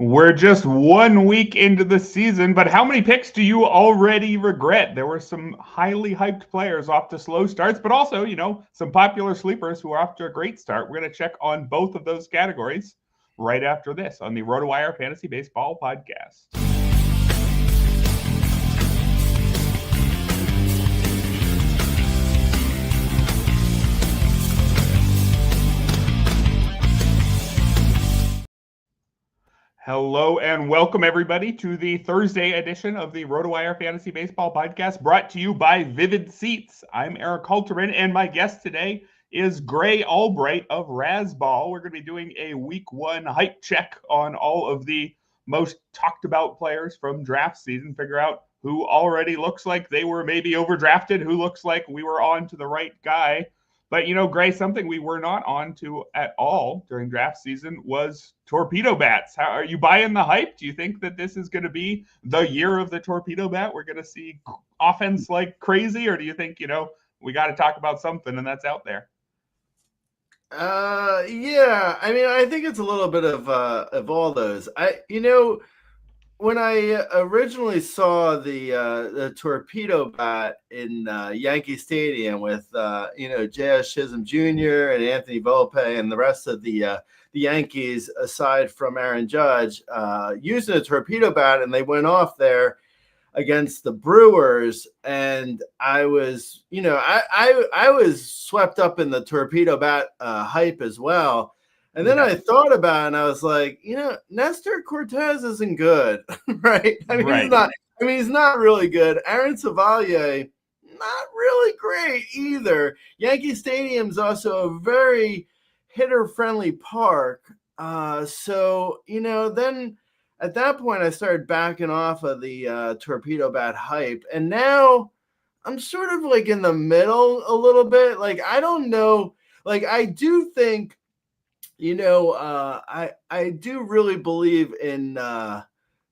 We're just 1 week into the season, but how many picks do you already regret? There were some highly hyped players off to slow starts, but also, some popular sleepers who are off to a great start. We're going to check on both of those categories right after this on the RotoWire Fantasy Baseball Podcast. Hello and welcome everybody to the Thursday edition of the RotoWire Fantasy Baseball Podcast, brought to you by Vivid Seats. I'm Erik Halterman, and my guest today is Grey Albright of Razzball. We're going to be doing a Week 1 hype check on all of the most talked about players from draft season, figure out who already looks like they were maybe overdrafted, who looks like we were on to the right guy. But, Gray, something we were not on to at all during draft season was Torpedo Bats. How are you buying the hype? Do you think that this is going to be the year of the Torpedo Bat? We're going to see offense like crazy? Or do you think, we got to talk about something and that's out there? Yeah. I mean, I think it's a little bit of all those. When I originally saw the Torpedo Bat in Yankee Stadium with J.S. Chisholm Jr. and Anthony Volpe and the rest of the Yankees, aside from Aaron Judge, using a Torpedo Bat, and they went off there against the Brewers, and I was, I was swept up in the Torpedo Bat hype as well. And then I thought about it, and I was like, Nestor Cortez isn't good, right? He's not really good. Aaron Savalier, not really great either. Yankee Stadium's also a very hitter-friendly park. Then at that point, I started backing off of the Torpedo Bat hype. And now I'm sort of like in the middle a little bit. Like, I don't know. Like, I do think, I do really believe in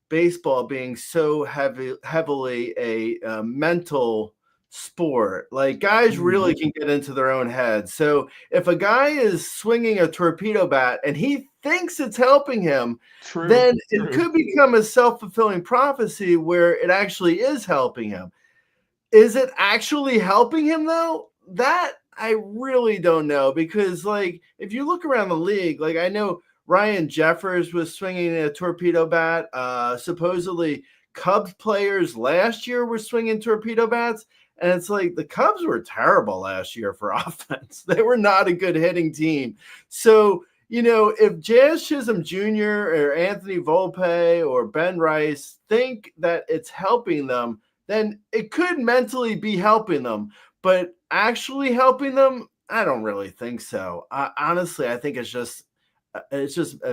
baseball being so heavily a mental sport. Like, guys really can get into their own heads. So if a guy is swinging a Torpedo Bat and he thinks it's helping him, then it could become a self-fulfilling prophecy where it actually is helping him. Is it actually helping him, though? That I really don't know, because, like, if you look around the league, like, I know Ryan Jeffers was swinging a Torpedo Bat. Supposedly Cubs players last year were swinging Torpedo Bats. And it's like the Cubs were terrible last year for offense. They were not a good hitting team. So, if J.S. Chisholm Jr. or Anthony Volpe or Ben Rice think that it's helping them, then it could mentally be helping them. But actually helping them, I don't really think so. Honestly, I think it's just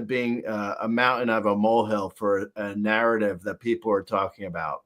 being a mountain of a molehill for a narrative that people are talking about.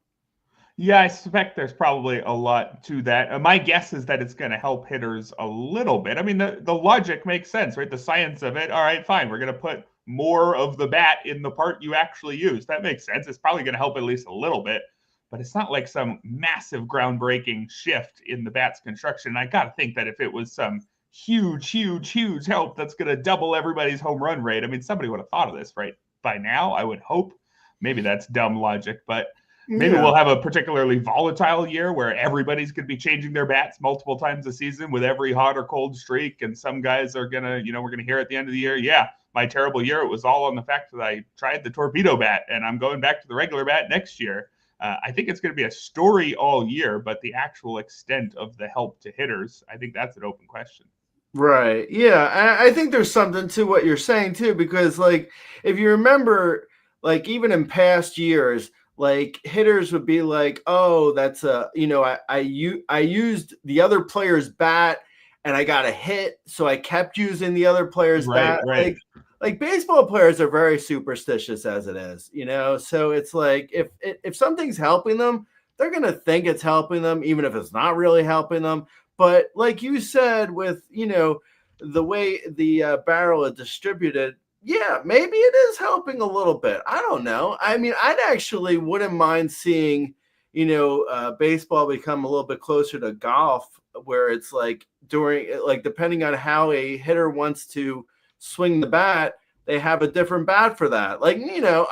Yeah, I suspect there's probably a lot to that. My guess is that it's going to help hitters a little bit. I mean, the logic makes sense, right? The science of it. All right, fine. We're going to put more of the bat in the part you actually use. That makes sense. It's probably going to help at least a little bit. But it's not like some massive groundbreaking shift in the bat's construction. I got to think that if it was some huge help that's going to double everybody's home run rate, I mean, somebody would have thought of this right by now, I would hope. Maybe that's dumb logic, but maybe we'll have a particularly volatile year where everybody's going to be changing their bats multiple times a season with every hot or cold streak. And some guys are going to, we're going to hear at the end of the year, yeah, my terrible year, it was all on the fact that I tried the Torpedo Bat and I'm going back to the regular bat next year. I think it's going to be a story all year, but the actual extent of the help to hitters, I think that's an open question. Right. Yeah. I think there's something to what you're saying too, because, like, if you remember, like, even in past years, like, hitters would be like, oh, that's I used the other player's bat and I got a hit, so I kept using the other player's bat. Right. Like baseball players are very superstitious as it is, so it's like if something's helping them, they're going to think it's helping them, even if it's not really helping them. But like you said, with, the way the barrel is distributed, yeah, maybe it is helping a little bit. I don't know. I mean, I'd actually wouldn't mind seeing, baseball become a little bit closer to golf, where it's like depending on how a hitter wants to swing the bat, they have a different bat for that. Like,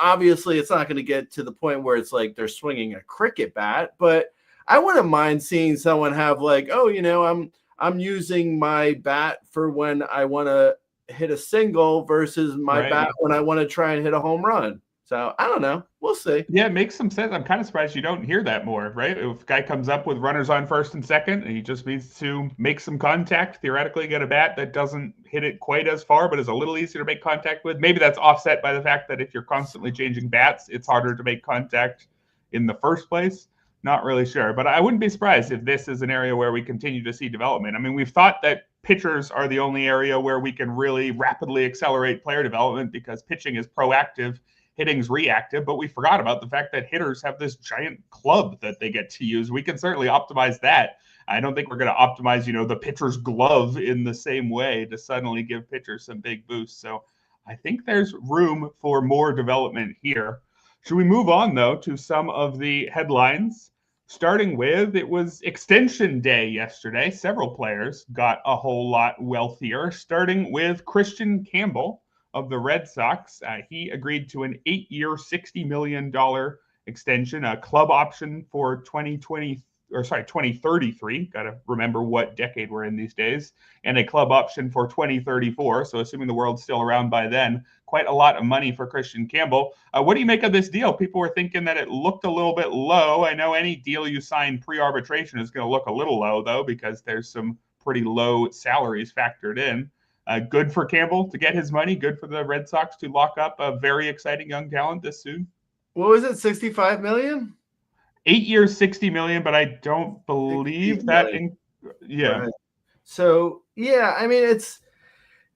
obviously it's not going to get to the point where it's like they're swinging a cricket bat, but I wouldn't mind seeing someone have like, I'm using my bat for when I want to hit a single versus my bat when I want to try and hit a home run. So I don't know. We'll see. Yeah, it makes some sense. I'm kind of surprised you don't hear that more, right? If a guy comes up with runners on first and second, and he just needs to make some contact, theoretically get a bat that doesn't hit it quite as far, but is a little easier to make contact with. Maybe that's offset by the fact that if you're constantly changing bats, it's harder to make contact in the first place. Not really sure, but I wouldn't be surprised if this is an area where we continue to see development. I mean, we've thought that pitchers are the only area where we can really rapidly accelerate player development because pitching is proactive, hitting's reactive, but we forgot about the fact that hitters have this giant club that they get to use. We can certainly optimize that. I don't think we're going to optimize, the pitcher's glove in the same way to suddenly give pitchers some big boosts. So I think there's room for more development here. Should we move on, though, to some of the headlines? Starting with, it was extension day yesterday. Several players got a whole lot wealthier, starting with Christian Campbell of the Red Sox. He agreed to an 8-year, $60 million extension, a club option for 2033. Got to remember what decade we're in these days, and a club option for 2034. So assuming the world's still around by then, quite a lot of money for Christian Campbell. What do you make of this deal? People were thinking that it looked a little bit low. I know any deal you sign pre-arbitration is going to look a little low, though, because there's some pretty low salaries factored in. Good for Campbell to get his money. Good for the Red Sox to lock up a very exciting young talent this soon. What was it, $65 million? 8 years, $60 million, but I don't believe that. Right. So, yeah, I mean,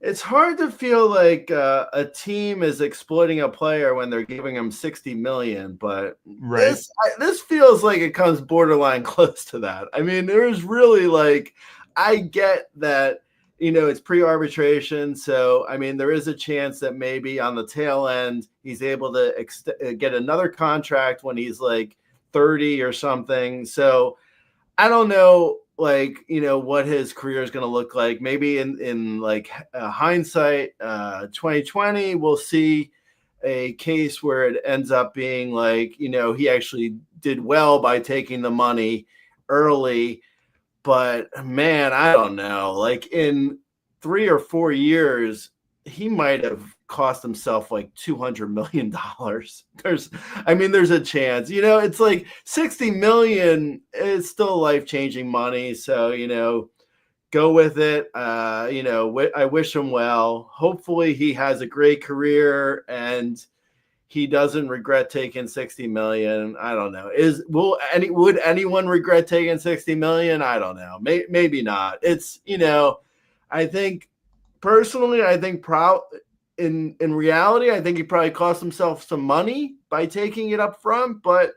it's hard to feel like a team is exploiting a player when they're giving him $60 million, but this feels like it comes borderline close to that. I mean, there's really like, I get that, it's pre-arbitration. So, I mean, there is a chance that maybe on the tail end, he's able to get another contract when he's like 30 or something. So I don't know, what his career is going to look like. Maybe in hindsight, 2020, we'll see a case where it ends up being like, he actually did well by taking the money early. But man, I don't know. Like in 3 or 4 years, he might have cost himself like $200 million. There's a chance. It's like $60 million is still life-changing money. So, go with it. I wish him well. Hopefully he has a great career and he doesn't regret taking $60 million. I don't know. Would anyone regret taking $60 million? I don't know. Maybe not. It's, I think personally, in reality, I think he probably cost himself some money by taking it up front, but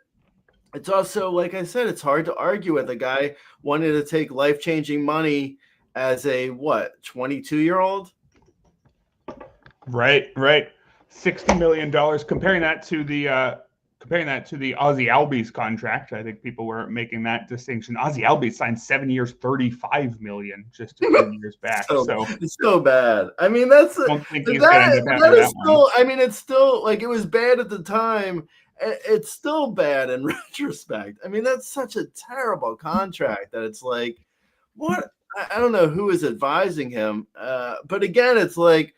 it's also, like I said, it's hard to argue with a guy wanting to take life-changing money as a 22-year-old? Right. $60 million. Comparing that to the Ozzie Albies contract, I think people were making that distinction. Ozzie Albies signed 7 years, $35 million just a few years back. So it's so bad. I mean, it's still like, it was bad at the time. It's still bad in retrospect. I mean, that's such a terrible contract that it's like, what? I don't know who is advising him. But again, it's like,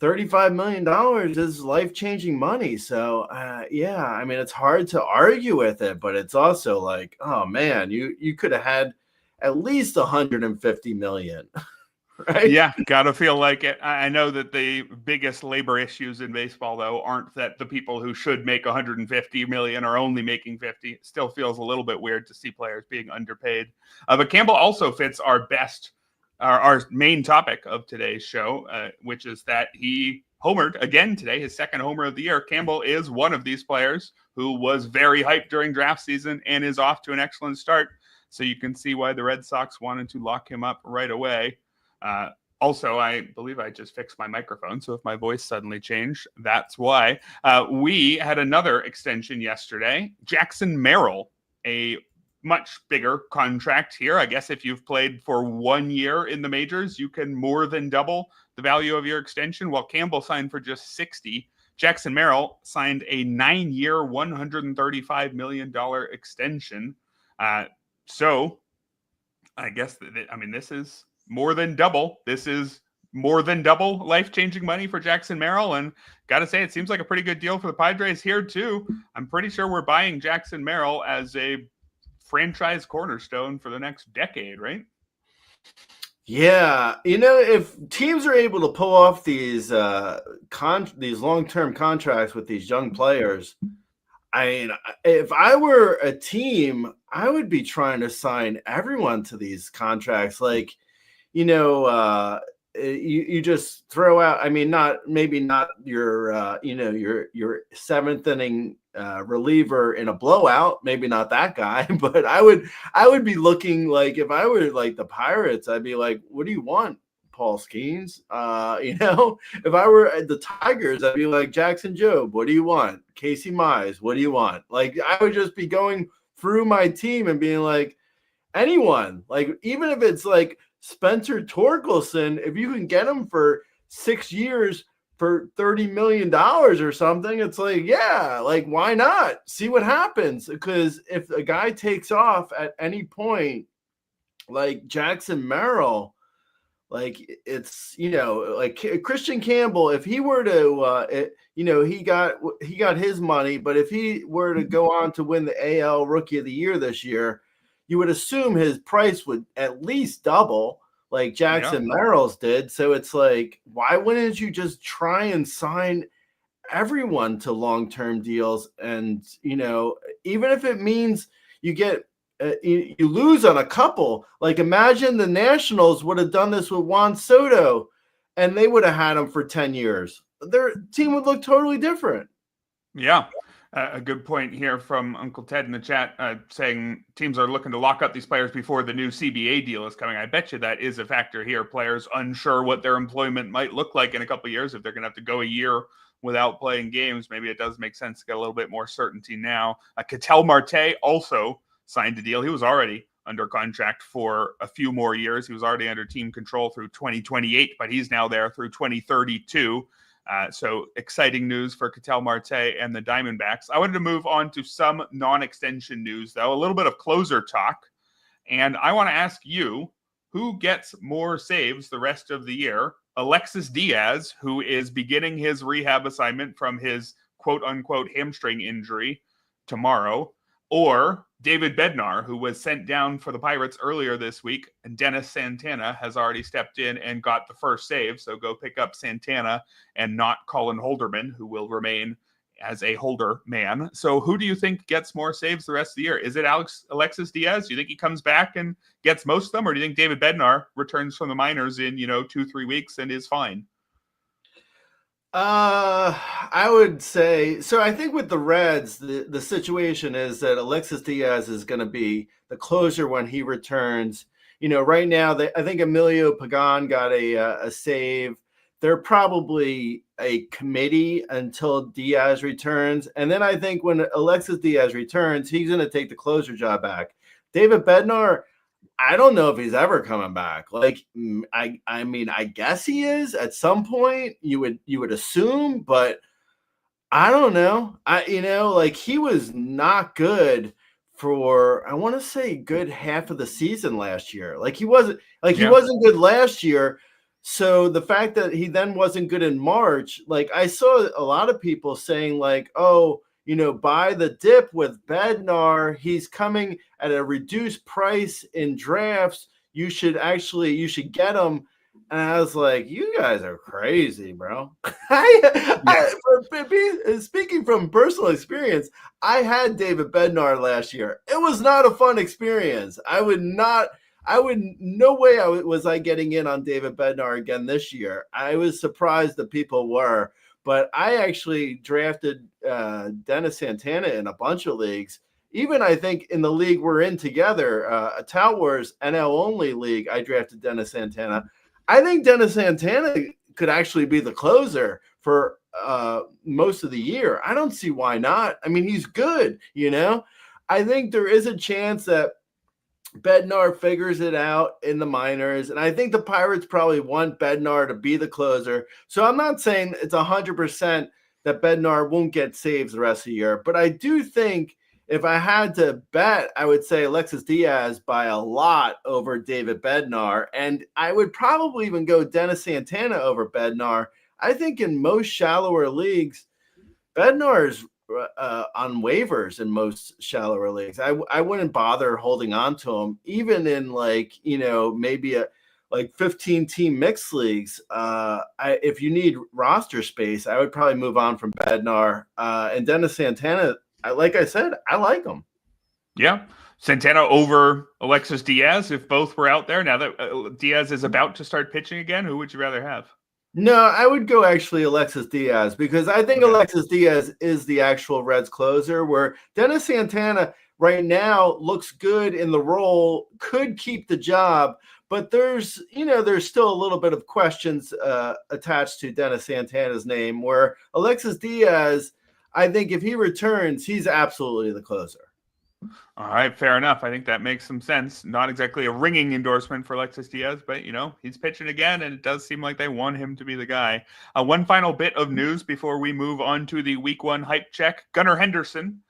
$35 million is life-changing money. So, I mean, it's hard to argue with it, but it's also like, oh, man, you could have had at least $150 million, right? Yeah, got to feel like it. I know that the biggest labor issues in baseball, though, aren't that the people who should make $150 million are only making 50. It still feels a little bit weird to see players being underpaid. But Campbell also fits our main topic of today's show, which is that he homered again today, his second homer of the year. Campbell is one of these players who was very hyped during draft season and is off to an excellent start. So you can see why the Red Sox wanted to lock him up right away. Also, I believe I just fixed my microphone, so if my voice suddenly changed, that's why. We had another extension yesterday. Jackson Merrill, a much bigger contract here. I guess if you've played for 1 year in the majors, you can more than double the value of your extension, while Campbell signed for just 60. Jackson Merrill signed a 9-year, $135 million extension. So I guess, this is more than double. This is more than double life-changing money for Jackson Merrill. And got to say, it seems like a pretty good deal for the Padres here, too. I'm pretty sure we're buying Jackson Merrill as a franchise cornerstone for the next decade, right? Yeah, if teams are able to pull off these long-term contracts with these young players, if I were a team, I would be trying to sign everyone to these contracts. Like, you just throw out. Not your your seventh inning reliever in a blowout. Maybe not that guy, but I would be looking, like, if I were like the Pirates, I'd be like, what do you want, Paul Skeens? If I were the Tigers, I'd be like, Jackson Jobe, what do you want? Casey Mize, what do you want? Like, I would just be going through my team and being like, anyone, like, even if it's like Spencer Torkelson, if you can get him for 6 years for $30 million or something, it's like, yeah, like, why not? See what happens. Because if a guy takes off at any point, like Jackson Merrill, like, it's, like Christian Campbell, if he were to, he got his money, but if he were to go on to win the AL Rookie of the Year this year, you would assume his price would at least double, like Jackson Merrill's did. So it's like, why wouldn't you just try and sign everyone to long-term deals? And, even if it means you get, you lose on a couple, like, imagine the Nationals would have done this with Juan Soto and they would have had him for 10 years. Their team would look totally different. Yeah. A good point here from Uncle Ted in the chat, saying teams are looking to lock up these players before the new CBA deal is coming. I bet you that is a factor here. Players unsure what their employment might look like in a couple of years. If they're going to have to go a year without playing games, maybe it does make sense to get a little bit more certainty now. Ketel Marte also signed a deal. He was already under contract for a few more years. He was already under team control through 2028, but he's now there through 2032. So exciting news for Ketel Marte and the Diamondbacks. I wanted to move on to some non-extension news, though, a little bit of closer talk. And I want to ask you, who gets more saves the rest of the year? Alexis Diaz, who is beginning his rehab assignment from his quote-unquote hamstring injury tomorrow, or David Bednar, who was sent down for the Pirates earlier this week, and Dennis Santana has already stepped in and got the first save. So go pick up Santana and not Colin Holderman, who will remain as a holder man. So who do you think gets more saves the rest of the year? Is it Alexis Diaz? Do you think he comes back and gets most of them? Or do you think David Bednar returns from the minors in, 2-3 weeks and is fine? I would say, so I think with the Reds, the situation is that Alexis Diaz is going to be the closer when he returns. Right now, I think Emilio Pagan got a save. They're probably a committee until Diaz returns. And then I think when Alexis Diaz returns, he's going to take the closer job back. David Bednar, I don't know if he's ever coming back. Like, I guess he is at some point. You would assume, but I don't know. He was not good for, I want to say, good half of the season last year. Like, he wasn't good last year. So the fact that he then wasn't good in March, like, I saw a lot of people saying, like, oh, buy the dip with Bednar. He's coming at a reduced price in drafts. You should get him. And I was like, you guys are crazy, bro. Speaking from personal experience, I had David Bednar last year. It was not a fun experience. No way was I getting in on David Bednar again this year. I was surprised that people were. But I actually drafted Dennis Santana in a bunch of leagues. Even I think in the league we're in together, a Tout Wars NL only league, I drafted Dennis Santana. I think Dennis Santana could actually be the closer for most of the year. I don't see why not. I mean, he's good, I think there is a chance that Bednar figures it out in the minors, and I think the Pirates probably want Bednar to be the closer. So I'm not saying it's 100% that Bednar won't get saves the rest of the year, but I do think if I had to bet, I would say Alexis Diaz by a lot over David Bednar, and I would probably even go Dennis Santana over Bednar. I think in most shallower leagues, Bednar is on waivers in most shallower leagues. I wouldn't bother holding on to him, even in maybe a 15-team mixed leagues. If you need roster space, I would probably move on from Bednar. And Dennis Santana, like I said, I like him. Yeah. Santana over Alexis Diaz if both were out there. Now that Diaz is about to start pitching again, who would you rather have? No, I would go actually Alexis Diaz, because I think Alexis Diaz is the actual Reds closer, where Dennis Santana right now looks good in the role, could keep the job, but there's still a little bit of questions attached to Dennis Santana's name, where Alexis Diaz, I think if he returns, he's absolutely the closer. All right, fair enough. I think that makes some sense. Not exactly a ringing endorsement for Alexis Diaz, but, he's pitching again, and it does seem like they want him to be the guy. One final bit of news before we move on to the Week 1 hype check. Gunnar Henderson,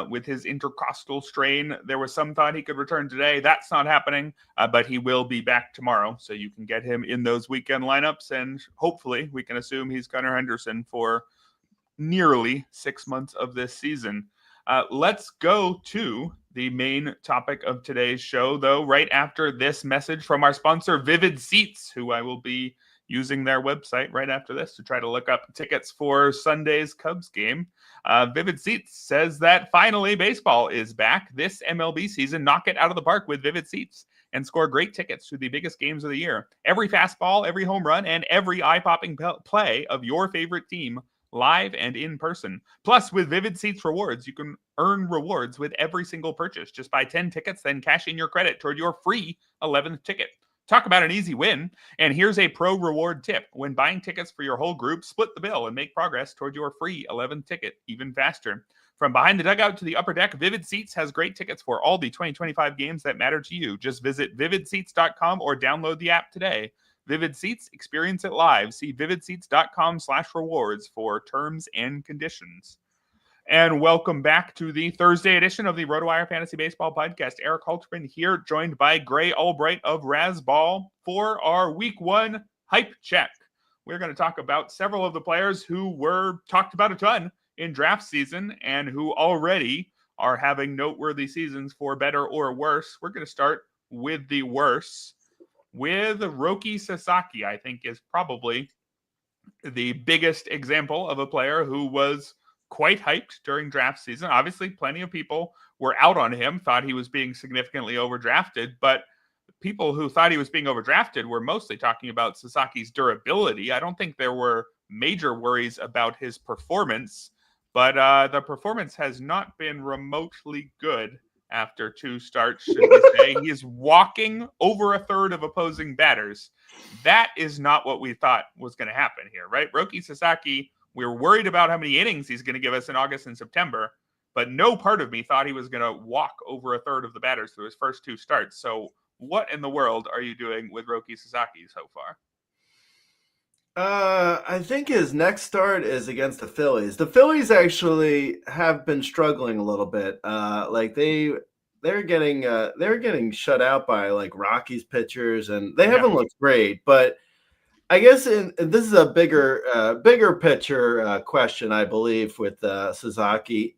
with his intercostal strain, there was some thought he could return today. That's not happening, but he will be back tomorrow, so you can get him in those weekend lineups, and hopefully we can assume he's Gunnar Henderson for nearly 6 months of this season. Let's go to the main topic of today's show, though, right after this message from our sponsor, Vivid Seats, who I will be using their website right after this to try to look up tickets for Sunday's Cubs game. Vivid Seats says that finally baseball is back this MLB season. Knock it out of the park with Vivid Seats and score great tickets to the biggest games of the year. Every fastball, every home run, and every eye-popping play of your favorite team live and in person. Plus, with Vivid Seats rewards, you can earn rewards with every single purchase. Just buy 10 tickets, then cash in your credit toward your free 11th ticket. Talk about an easy win. And here's a pro reward tip. When buying tickets for your whole group, split the bill and make progress toward your free 11th ticket even faster. From behind the dugout to the upper deck, Vivid Seats has great tickets for all the 2025 games that matter to you. Just visit vividseats.com or download the app today. Vivid Seats, experience it live. See vividseats.com/rewards for terms and conditions. And welcome back to the Thursday edition of the RotoWire Fantasy Baseball Podcast. Erik Halterman here, joined by Grey Albright of Razzball for our Week 1 hype check. We're going to talk about several of the players who were talked about a ton in draft season and who already are having noteworthy seasons for better or worse. We're going to start with the worse. With Roki Sasaki, I think, is probably the biggest example of a player who was quite hyped during draft season. Obviously, plenty of people were out on him, thought he was being significantly overdrafted, but people who thought he was being overdrafted were mostly talking about Sasaki's durability. I don't think there were major worries about his performance, but the performance has not been remotely good after 2 starts, should we say. He is walking over a third of opposing batters. That is not what we thought was going to happen here, right? Roki Sasaki, we were worried about how many innings he's going to give us in August and September, but no part of me thought he was going to walk over a third of the batters through his first 2 starts. So what in the world are you doing with Roki Sasaki so far? I think his next start is against the Phillies. The Phillies actually have been struggling a little bit. They're getting shut out by like Rockies pitchers, and they haven't looked great. But I guess this is a bigger picture question, I believe, with Sasaki.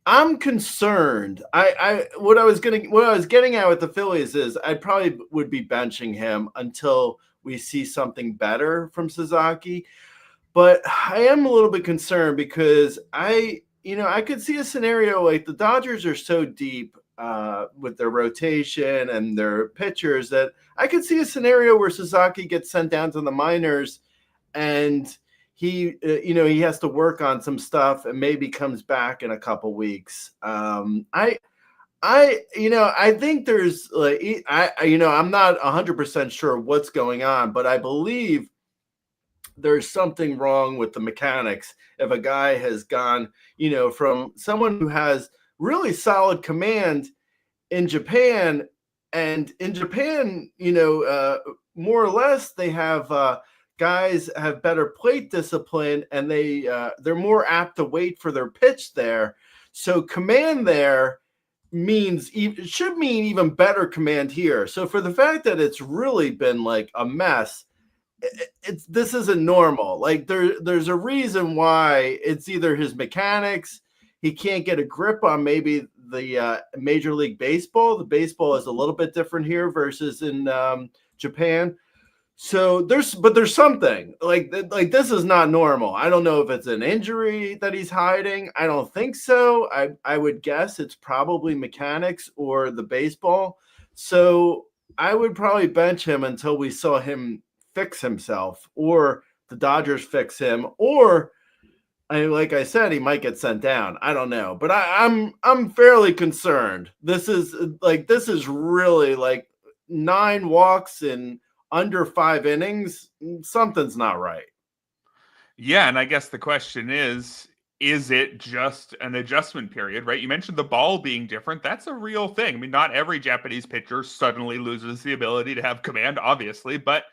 I'm concerned. What I was getting at with the Phillies is I probably would be benching him until we see something better from Sasaki. But I am a little bit concerned because I could see a scenario like the Dodgers are so deep with their rotation and their pitchers that I could see a scenario where Sasaki gets sent down to the minors and he has to work on some stuff and maybe comes back in a couple weeks. I think there's I'm not 100% sure what's going on, but I believe there's something wrong with the mechanics. If a guy has gone, from someone who has really solid command in Japan. And in Japan, more or less, they have guys have better plate discipline, and they're more apt to wait for their pitch there. So command there should mean even better command here. So for the fact that it's really been like a mess, this isn't normal. Like there's a reason why. It's either his mechanics, he can't get a grip on maybe the Major League Baseball. The baseball is a little bit different here versus in Japan. So there's something like this is not normal. I don't know if it's an injury that he's hiding. I don't think so. I would guess it's probably mechanics or the baseball. So I would probably bench him until we saw him fix himself, or the Dodgers fix him, or like I said, he might get sent down. I don't know, but I'm fairly concerned. This is really like 9 walks in under 5 innings. Something's not right. Yeah, and I guess the question is it just an adjustment period, right? You mentioned the ball being different. That's a real thing. I mean, not every Japanese pitcher suddenly loses the ability to have command, obviously, but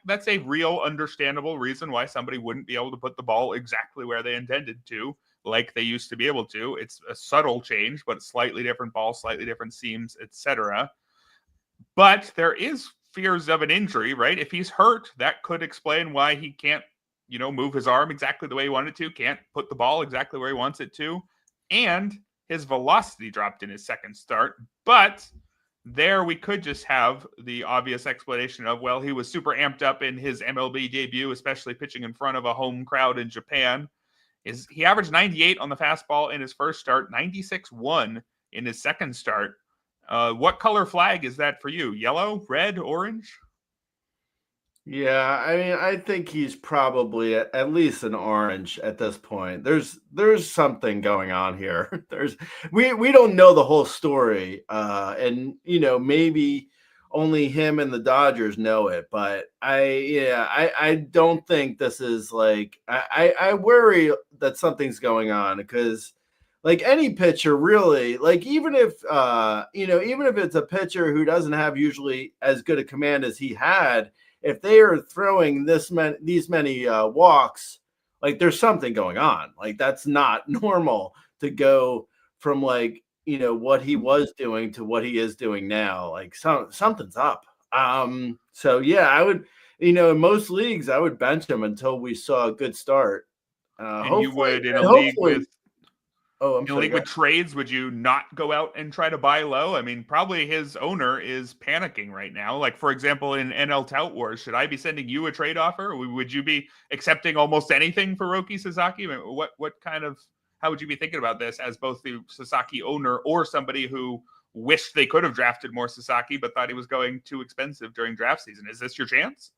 that's a real understandable reason why somebody wouldn't be able to put the ball exactly where they intended to, like they used to be able to. It's a subtle change, but slightly different ball, slightly different seams, etc. But there is fears of an injury, right? If he's hurt, that could explain why he can't, move his arm exactly the way he wanted to, can't put the ball exactly where he wants it to, and his velocity dropped in his second start. But there we could just have the obvious explanation of, well, he was super amped up in his MLB debut, especially pitching in front of a home crowd in Japan. He averaged 98 on the fastball in his first start, 96.1 in his second start. What color flag is that for you? Yellow, red, orange? Yeah, I mean, I think he's probably at least an orange at this point. There's something going on here. We don't know the whole story, and maybe only him and the Dodgers know it. But I don't think this is like I worry that something's going on, because like any pitcher really, like even if it's a pitcher who doesn't have usually as good a command as he had, if they are throwing these many walks, like there's something going on. Like that's not normal to go from what he was doing to what he is doing now. Like something's up. So yeah, I would, in most leagues, I would bench him until we saw a good start. And you would in a league with. In a league with trades, would you not go out and try to buy low? I mean, probably his owner is panicking right now. Like, for example, in NL Tout Wars, should I be sending you a trade offer? Would you be accepting almost anything for Roki Sasaki? I mean, how would you be thinking about this as both the Sasaki owner or somebody who wished they could have drafted more Sasaki but thought he was going too expensive during draft season? Is this your chance?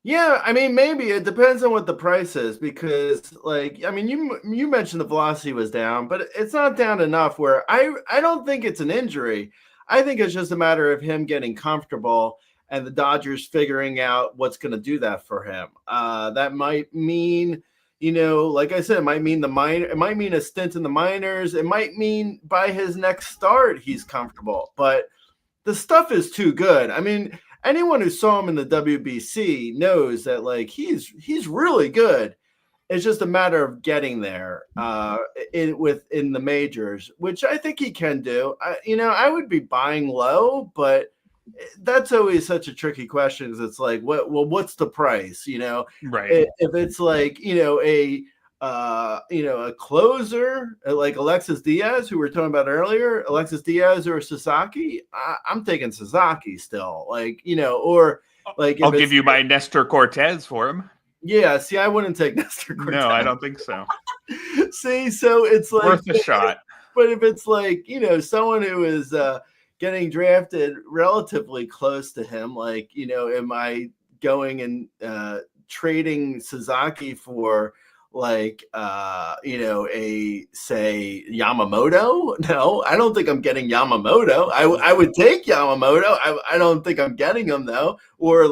Yeah, I mean, maybe it depends on what the price is, because you mentioned the velocity was down, but it's not down enough where I don't think it's an injury. I think it's just a matter of him getting comfortable and the Dodgers figuring out what's going to do that for him. That might mean, like I said, it might mean it might mean a stint in the minors. It might mean by his next start, he's comfortable, but the stuff is too good. I mean, anyone who saw him in the WBC knows that he's really good. It's just a matter of getting there in the majors, which I think he can do. I would be buying low, but that's always such a tricky question, because it's like, what's the price? Right. If it's a closer like Alexis Diaz, who we were talking about earlier, Alexis Diaz or Sasaki, I'm taking Sasaki still. Or I'll give you my Nestor Cortez for him. Yeah, see, I wouldn't take Nestor Cortez. No, I don't think so. See, so it's like worth a shot. But if it's someone who is getting drafted relatively close to him, am I going and trading Sasaki for say Yamamoto? No, I don't think I'm getting Yamamoto. I would take Yamamoto. I don't think I'm getting him though. Or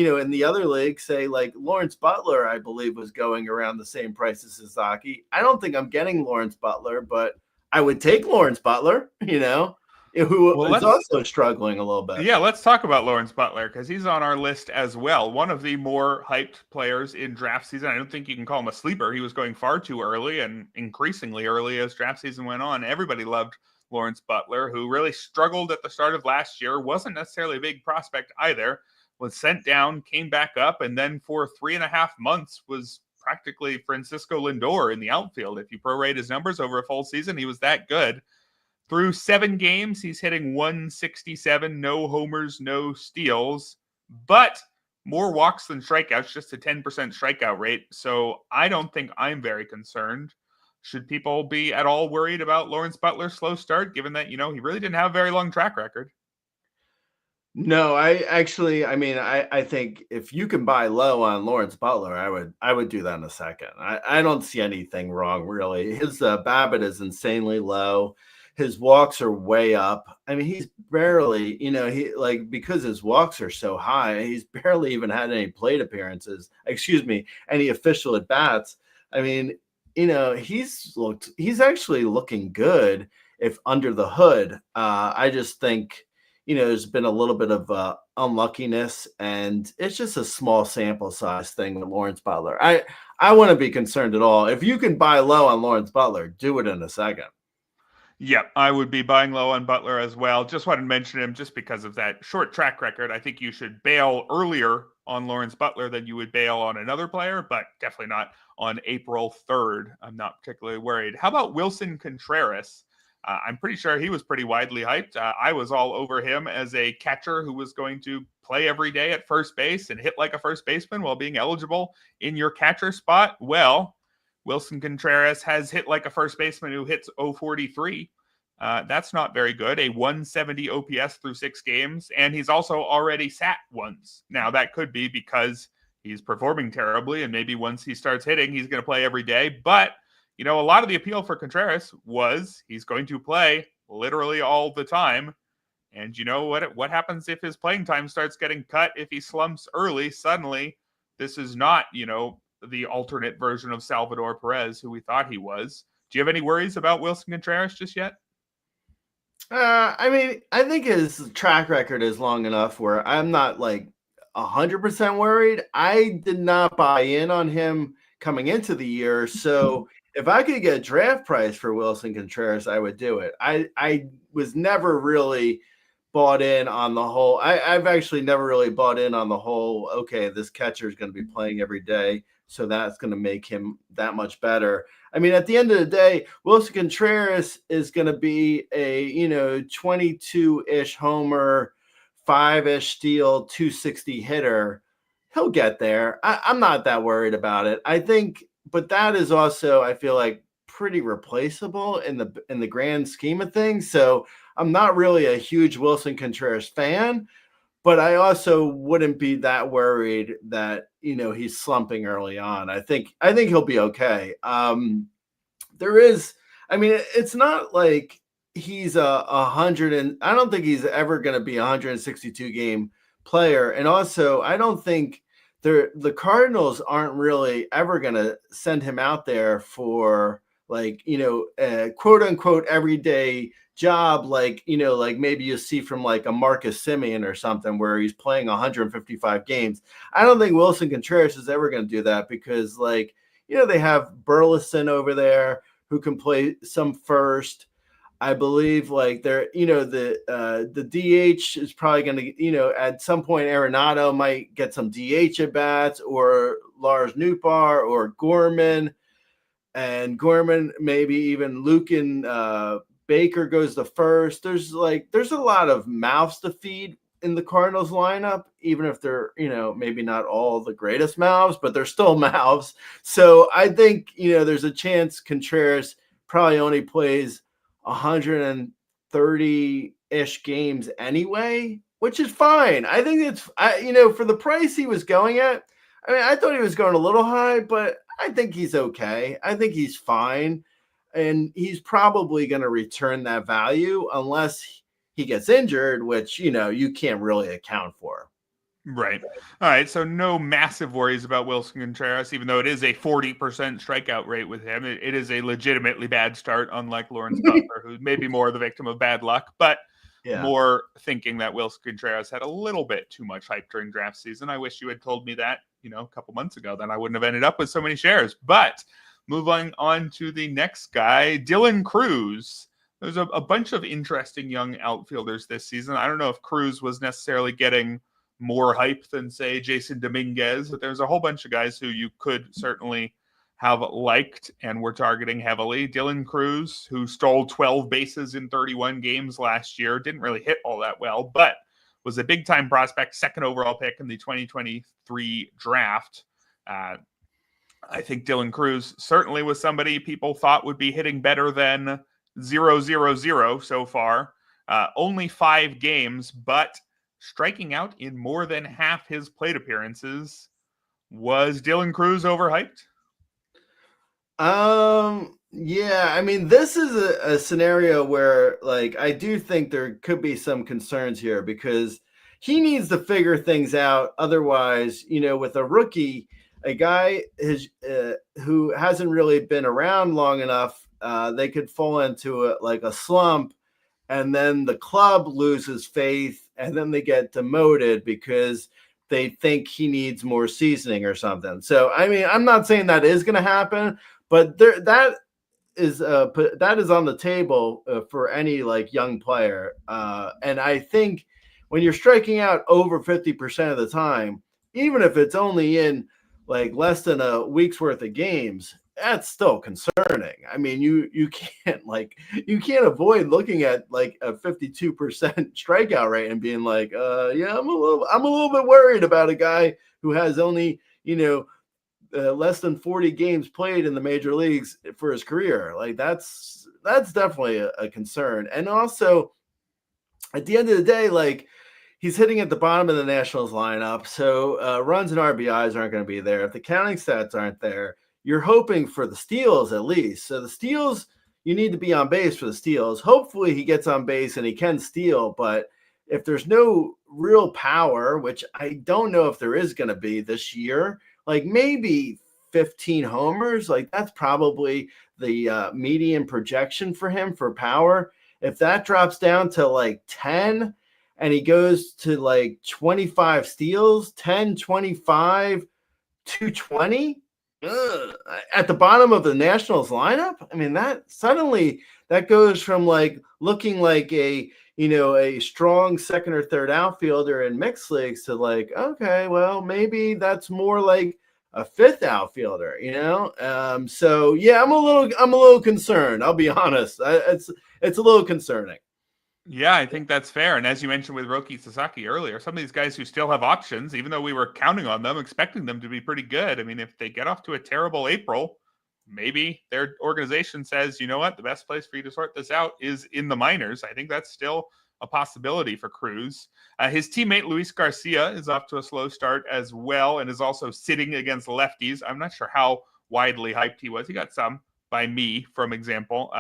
in the other league, say like Lawrence Butler, I believe was going around the same price as Sasaki. I don't think I'm getting Lawrence Butler, but I would take Lawrence Butler, who is also struggling a little bit. Yeah, let's talk about Lawrence Butler because he's on our list as well. One of the more hyped players in draft season. I don't think you can call him a sleeper. He was going far too early and increasingly early as draft season went on. Everybody loved Lawrence Butler, who really struggled at the start of last year. Wasn't necessarily a big prospect either. Was sent down, came back up, and then for 3.5 months was practically Francisco Lindor in the outfield. If you prorate his numbers over a full season, he was that good. Through 7 games, he's hitting 167, no homers, no steals, but more walks than strikeouts, just a 10% strikeout rate. So I don't think I'm very concerned. Should people be at all worried about Lawrence Butler's slow start, given that, he really didn't have a very long track record? No, I think if you can buy low on Lawrence Butler, I would do that in a second. I don't see anything wrong, really. His BABIP is insanely low. His walks are way up. I mean, he's barely, because his walks are so high, he's barely even had any plate appearances. Any official at bats. I mean, he's actually looking good if under the hood. I just think, there's been a little bit of unluckiness, and it's just a small sample size thing with Lawrence Butler. I wouldn't be concerned at all. If you can buy low on Lawrence Butler, do it in a second. Yeah, I would be buying low on Butler as well. Just wanted to mention him just because of that short track record. I think you should bail earlier on Lawrence Butler than you would bail on another player, but definitely not on April 3rd. I'm not particularly worried. How about Willson Contreras? I'm pretty sure he was pretty widely hyped. I was all over him as a catcher who was going to play every day at first base and hit like a first baseman while being eligible in your catcher spot. Well, Willson Contreras has hit like a first baseman who hits 043. That's not very good. A 170 OPS through 6 games, and he's also already sat once. Now, that could be because he's performing terribly, and maybe once he starts hitting, he's going to play every day. But a lot of the appeal for Contreras was he's going to play literally all the time. And what happens if his playing time starts getting cut? If he slumps early, suddenly this is not, the alternate version of Salvador Perez, who we thought he was. Do you have any worries about Willson Contreras just yet? I think his track record is long enough where I'm not 100% worried. I did not buy in on him coming into the year. So if I could get a draft price for Willson Contreras, I would do it. I was never really bought in on the whole. I've actually never really bought in on the whole, okay, this catcher is going to be playing every day, so that's going to make him that much better. I mean, at the end of the day, Willson Contreras is going to be a, 22-ish homer, 5-ish steal, 260 hitter. He'll get there. I'm not that worried about it. I think, but that is also, I feel like, pretty replaceable in the grand scheme of things. So I'm not really a huge Willson Contreras fan, but I also wouldn't be that worried that, he's slumping early on. I think he'll be okay. It's not like he's a 100 and I don't think he's ever going to be a 162 game player. And also, I don't think the Cardinals aren't really ever going to send him out there for a quote unquote everyday job, maybe you see from a Marcus Semien or something where he's playing 155 games. I don't think Willson Contreras is ever going to do that because they have Burleson over there who can play some first. I believe they're, the DH is probably going to, at some point Arenado might get some DH at bats, or Lars Nootbaar or Gorman, and Gorman, maybe even Lucan Baker goes to first. There's a lot of mouths to feed in the Cardinals lineup, even if they're, maybe not all the greatest mouths, but they're still mouths. So I think, there's a chance Contreras probably only plays 130-ish games anyway, which is fine. I think it's, for the price he was going at, I thought he was going a little high, but I think he's okay. I think he's fine. And he's probably going to return that value unless he gets injured, which, you can't really account for. Right. All right. So no massive worries about Willson Contreras, even though it is a 40% strikeout rate with him. It is a legitimately bad start, unlike Lawrence Butler, who may be more the victim of bad luck, but more thinking that Willson Contreras had a little bit too much hype during draft season. I wish you had told me that, a couple months ago, then I wouldn't have ended up with so many shares. But moving on to the next guy, Dylan Cruz. There's a bunch of interesting young outfielders this season. I don't know if Cruz was necessarily getting more hype than, say, Jason Dominguez, but there's a whole bunch of guys who you could certainly have liked and were targeting heavily. Dylan Cruz, who stole 12 bases in 31 games last year, didn't really hit all that well, but was a big-time prospect, second overall pick in the 2023 draft. I think Dylan Cruz certainly was somebody people thought would be hitting better than 0-0-0 so far. Only 5 games, but striking out in more than half his plate appearances. Was Dylan Cruz overhyped? Yeah, I mean, this is a scenario where, I do think there could be some concerns here because he needs to figure things out. Otherwise, with a rookie, a guy who hasn't really been around long enough, they could fall into a slump, and then the club loses faith, and then they get demoted because they think he needs more seasoning or something. So, I mean, I'm not saying that is going to happen, but that is on the table for any young player. And I think when you're striking out over 50% of the time, even if it's only in less than a week's worth of games, that's still concerning. I mean, you can't avoid looking at a 52% strikeout rate and being yeah, I'm a little bit worried about a guy who has only, less than 40 games played in the major leagues for his career. That's definitely a concern. And also at the end of the day, he's hitting at the bottom of the Nationals lineup. So runs and RBIs aren't going to be there. If the counting stats aren't there, you're hoping for the steals at least. So the steals, you need to be on base for the steals. Hopefully he gets on base and he can steal. But if there's no real power, which I don't know if there is going to be this year, maybe 15 homers, that's probably the median projection for him for power. If that drops down to 10 and he goes to 25 steals, 10, 25, 220, at the bottom of the Nationals lineup, I mean, that suddenly that goes from looking like a strong second or third outfielder in mixed leagues to okay, well, maybe that's more like a fifth outfielder, So yeah, I'm a little concerned. I'll be honest. It's a little concerning. Yeah, I think that's fair. And as you mentioned with Roki Sasaki earlier, some of these guys who still have options, even though we were counting on them, expecting them to be pretty good. I mean, if they get off to a terrible April, maybe their organization says, you know what, the best place for you to sort this out is in the minors. I think that's still a possibility for Cruz. His teammate Luis Garcia is off to a slow start as well and is also sitting against lefties. I'm not sure how widely hyped he was. He got some by me, from example,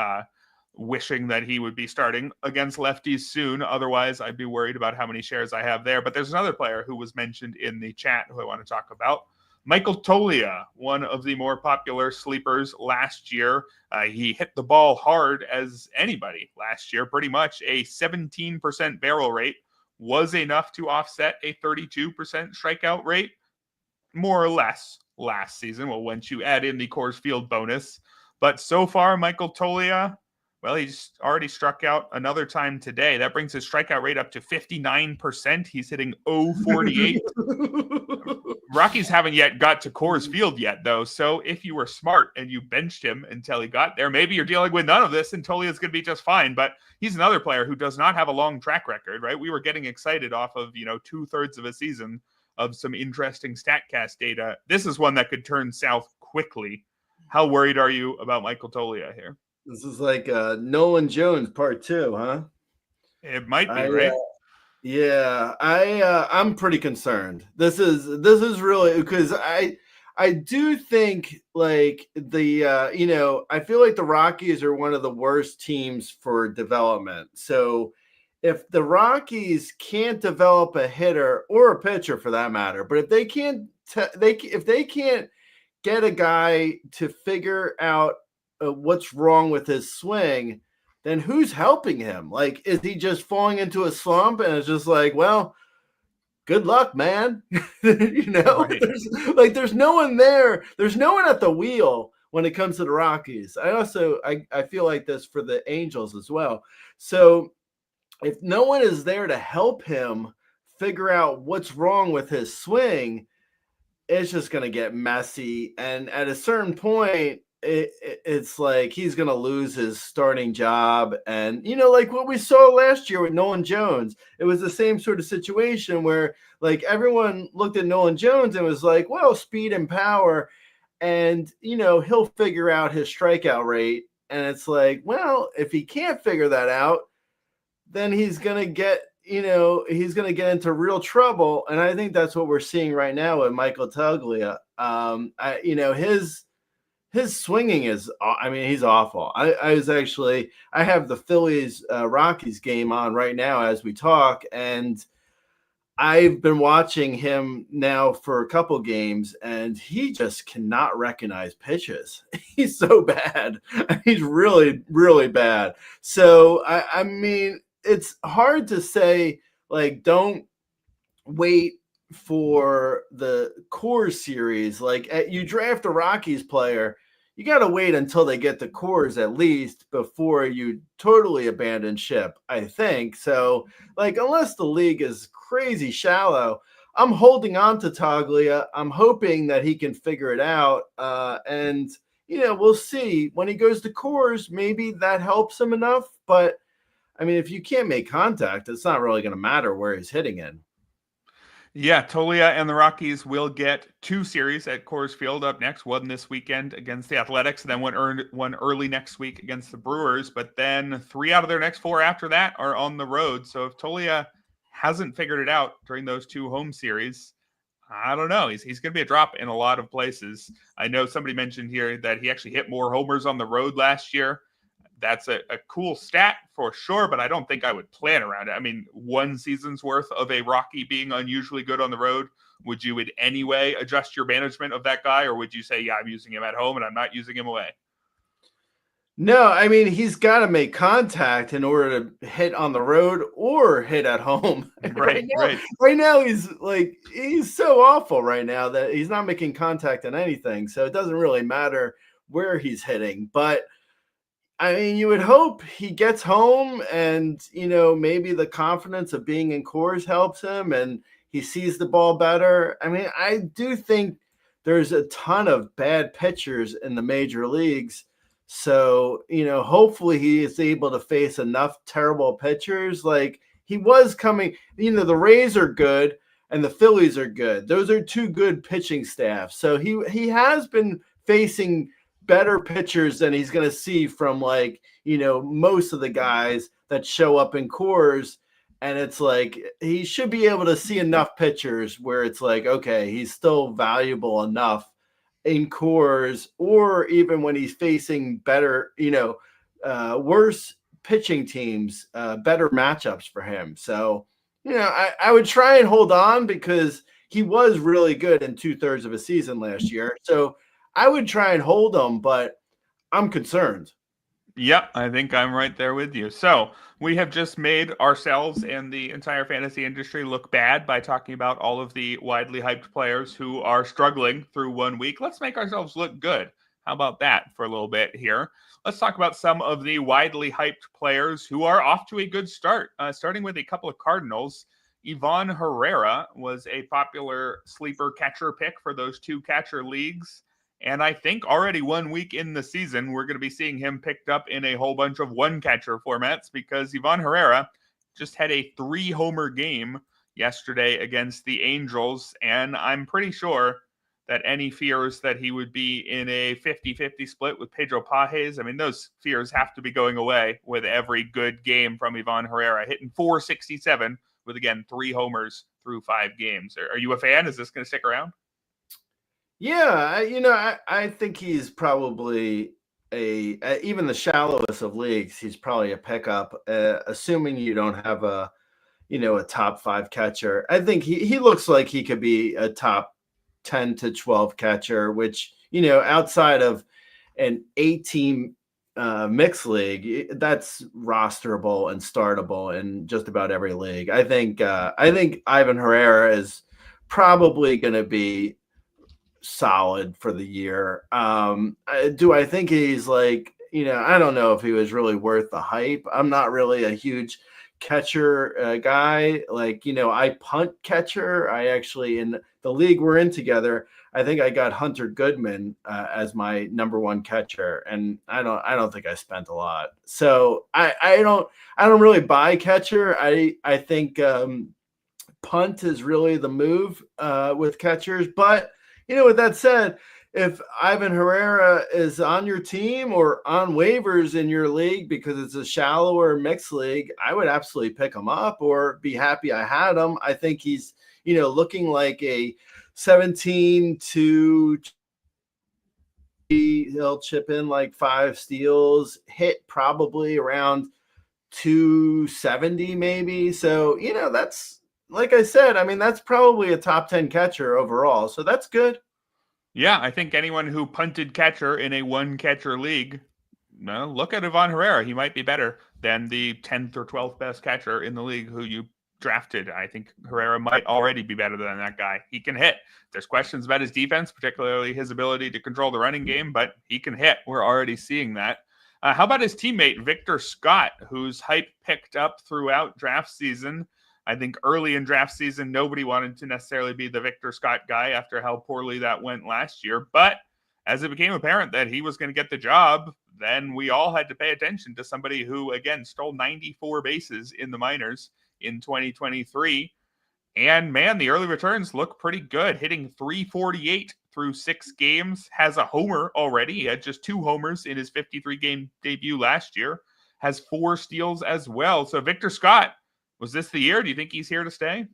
wishing that he would be starting against lefties soon. Otherwise, I'd be worried about how many shares I have there. But there's another player who was mentioned in the chat who I want to talk about. Michael Toglia, one of the more popular sleepers last year. He hit the ball hard as anybody last year. Pretty much a 17% barrel rate was enough to offset a 32% strikeout rate, more or less, last season. Well, once you add in the Coors Field bonus. But so far, Michael Toglia, well, he's already struck out another time today. That brings his strikeout rate up to 59%. He's hitting 0.48. Rockies haven't yet got to Coors Field yet, though. So if you were smart and you benched him until he got there, maybe you're dealing with none of this and Tolia's going to be just fine. But he's another player who does not have a long track record, right? We were getting excited off of, 2/3 of a season of some interesting StatCast data. This is one that could turn south quickly. How worried are you about Michael Toglia here? This is like Nolan Jones part 2, huh? It might be, right? Yeah, I'm pretty concerned. This is really because I do think I feel like the Rockies are one of the worst teams for development. So if the Rockies can't develop a hitter or a pitcher for that matter, but if they can't get a guy to figure out what's wrong with his swing, then who's helping him? Like, is he just falling into a slump and it's just like, well, good luck, man. Right. There's no one there. There's no one at the wheel when it comes to the Rockies. I feel like this for the Angels as well. So if no one is there to help him figure out what's wrong with his swing, it's just going to get messy. And at a certain point, it's like he's going to lose his starting job. And, like what we saw last year with Nolan Jones, it was the same sort of situation where like everyone looked at Nolan Jones and was like, well, speed and power. And, he'll figure out his strikeout rate. And it's like, well, if he can't figure that out, then he's going to get into real trouble. And I think that's what we're seeing right now with Michael Toglia. His swinging is, he's awful. I have the Phillies Rockies game on right now as we talk. And I've been watching him now for a couple games and he just cannot recognize pitches. He's so bad. He's really, really bad. So, it's hard to say, like, don't wait for the Coors series. Like, you draft a Rockies player, you got to wait until they get the Coors at least before you totally abandon ship, I think. So, like, unless the league is crazy shallow, I'm holding on to Toglia. I'm hoping that he can figure it out. And, we'll see. When he goes to Coors, maybe that helps him enough. But if you can't make contact, it's not really going to matter where he's hitting in. Yeah, Toglia and the Rockies will get 2 series at Coors Field up next. One this weekend against the Athletics, and then one early next week against the Brewers. But then 3 out of their next 4 after that are on the road. So if Toglia hasn't figured it out during those 2 home series, I don't know. He's going to be a drop in a lot of places. I know somebody mentioned here that he actually hit more homers on the road last year. That's a cool stat for sure, but I don't think I would plan around it. One season's worth of a Rocky being unusually good on the road, would you in any way adjust your management of that guy, or would you say, yeah, I'm using him at home and I'm not using him away? No, he's got to make contact in order to hit on the road or hit at home. Right now, he's so awful right now that he's not making contact on anything. So it doesn't really matter where he's hitting. But you would hope he gets home and, maybe the confidence of being in Coors helps him and he sees the ball better. I do think there's a ton of bad pitchers in the major leagues. So, hopefully he is able to face enough terrible pitchers. Like he was coming, the Rays are good and the Phillies are good. Those are 2 good pitching staffs. So he has been facing better pitchers than he's going to see from most of the guys that show up in Coors. And it's like, he should be able to see enough pitchers where it's like, okay, he's still valuable enough in Coors, or even when he's facing better, worse pitching teams, better matchups for him. So, I would try and hold on because he was really good in 2/3 of a season last year. So I would try and hold him, but I'm concerned. Yep, I think I'm right there with you. So we have just made ourselves and the entire fantasy industry look bad by talking about all of the widely hyped players who are struggling through 1 week. Let's make ourselves look good. How about that for a little bit here? Let's talk about some of the widely hyped players who are off to a good start, starting with a couple of Cardinals. Ivan Herrera was a popular sleeper catcher pick for those 2 catcher leagues. And I think already 1 week in the season, we're going to be seeing him picked up in a whole bunch of 1-catcher formats because Ivan Herrera just had a 3-homer game yesterday against the Angels. And I'm pretty sure that any fears that he would be in a 50-50 split with Pedro Pages, those fears have to be going away with every good game from Ivan Herrera, hitting .467 with, again, 3 homers through 5 games. Are you a fan? Is this going to stick around? Yeah, I think he's probably even the shallowest of leagues, he's probably a pickup, assuming you don't have a top 5 catcher. I think he looks like he could be a top 10 to 12 catcher, which, outside of an 8-team mixed league, that's rosterable and startable in just about every league. I think Ivan Herrera is probably going to be solid for the year. Do I think he's like, I don't know if he was really worth the hype. I'm not really a huge catcher guy. Like, I punt catcher. I actually, in the league we're in together, I think I got Hunter Goodman as my number 1 catcher, and I don't think I spent a lot. So I don't really buy catcher. I think punt is really the move with catchers. But with that said, if Ivan Herrera is on your team or on waivers in your league because it's a shallower mixed league, I would absolutely pick him up or be happy I had him. I think he's, looking like a 17 to he'll chip in like 5 steals, hit probably around 270 maybe. So, that's, like I said, I mean, that's probably a top 10 catcher overall. So that's good. Yeah, I think anyone who punted catcher in a 1-catcher league, look at Ivan Herrera. He might be better than the 10th or 12th best catcher in the league who you drafted. I think Herrera might already be better than that guy. He can hit. There's questions about his defense, particularly his ability to control the running game, but he can hit. We're already seeing that. How about his teammate, Victor Scott, whose hype picked up throughout draft season? I think early in draft season, nobody wanted to necessarily be the Victor Scott guy after how poorly that went last year. But as it became apparent that he was going to get the job, then we all had to pay attention to somebody who, again, stole 94 bases in the minors in 2023. And man, the early returns look pretty good, hitting 348 through 6 games, has a homer already. He had just 2 homers in his 53-game debut last year, has 4 steals as well. So Victor Scott, was this the year? Do you think he's here to stay?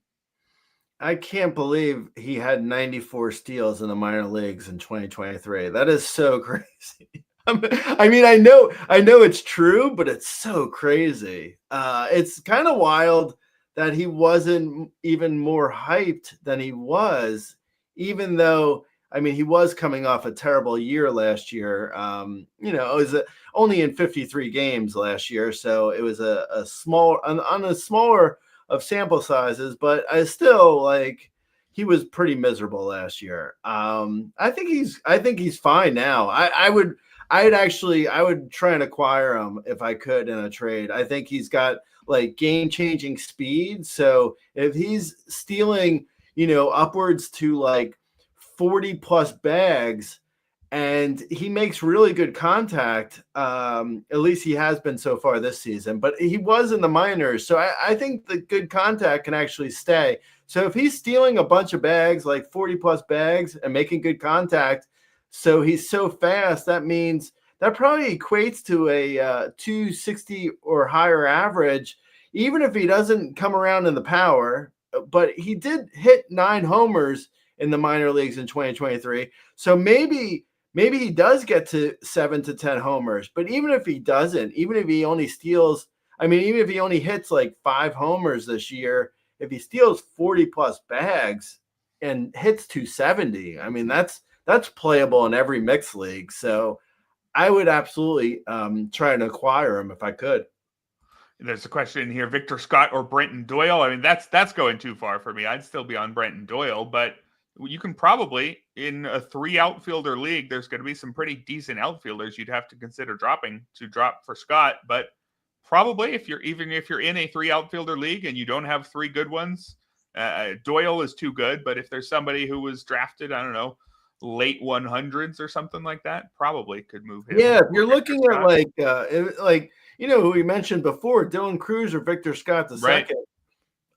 I can't believe he had 94 steals in the minor leagues in 2023. That is so crazy. I mean, I know it's true, but it's so crazy. It's kind of wild that he wasn't even more hyped than he was, even though, I mean, he was coming off a terrible year last year. It was only in 53 games last year, so it was a smaller of sample sizes, but I still he was pretty miserable last year. I think he's fine now. I would try and acquire him if I could in a trade. I think he's got game-changing speed. So if he's stealing, upwards to 40 plus bags and he makes really good contact, at least he has been so far this season, but he was in the minors. So I think the good contact can actually stay. So if he's stealing a bunch of bags, 40 plus bags, and making good contact, so he's so fast, that means that probably equates to a 260 or higher average, even if he doesn't come around in the power. But he did hit 9 homers in the minor leagues in 2023. So maybe he does get to 7 to 10 homers. But even if he doesn't, even if he only steals, even if he only hits 5 homers this year, if he steals 40 plus bags and hits 270, that's playable in every mixed league. So I would absolutely try and acquire him if I could. There's a question here, Victor Scott or Brenton Doyle. That's going too far for me. I'd still be on Brenton Doyle, but you can probably, in a 3 outfielder league, there's going to be some pretty decent outfielders you'd have to consider dropping to drop for Scott. But probably if you're in a 3 outfielder league and you don't have 3 good ones, Doyle is too good. But if there's somebody who was drafted, I don't know, late 100s or something like that, probably could move him. Yeah, if you're looking at who we mentioned before, Dylan Cruz or Victor Scott the second,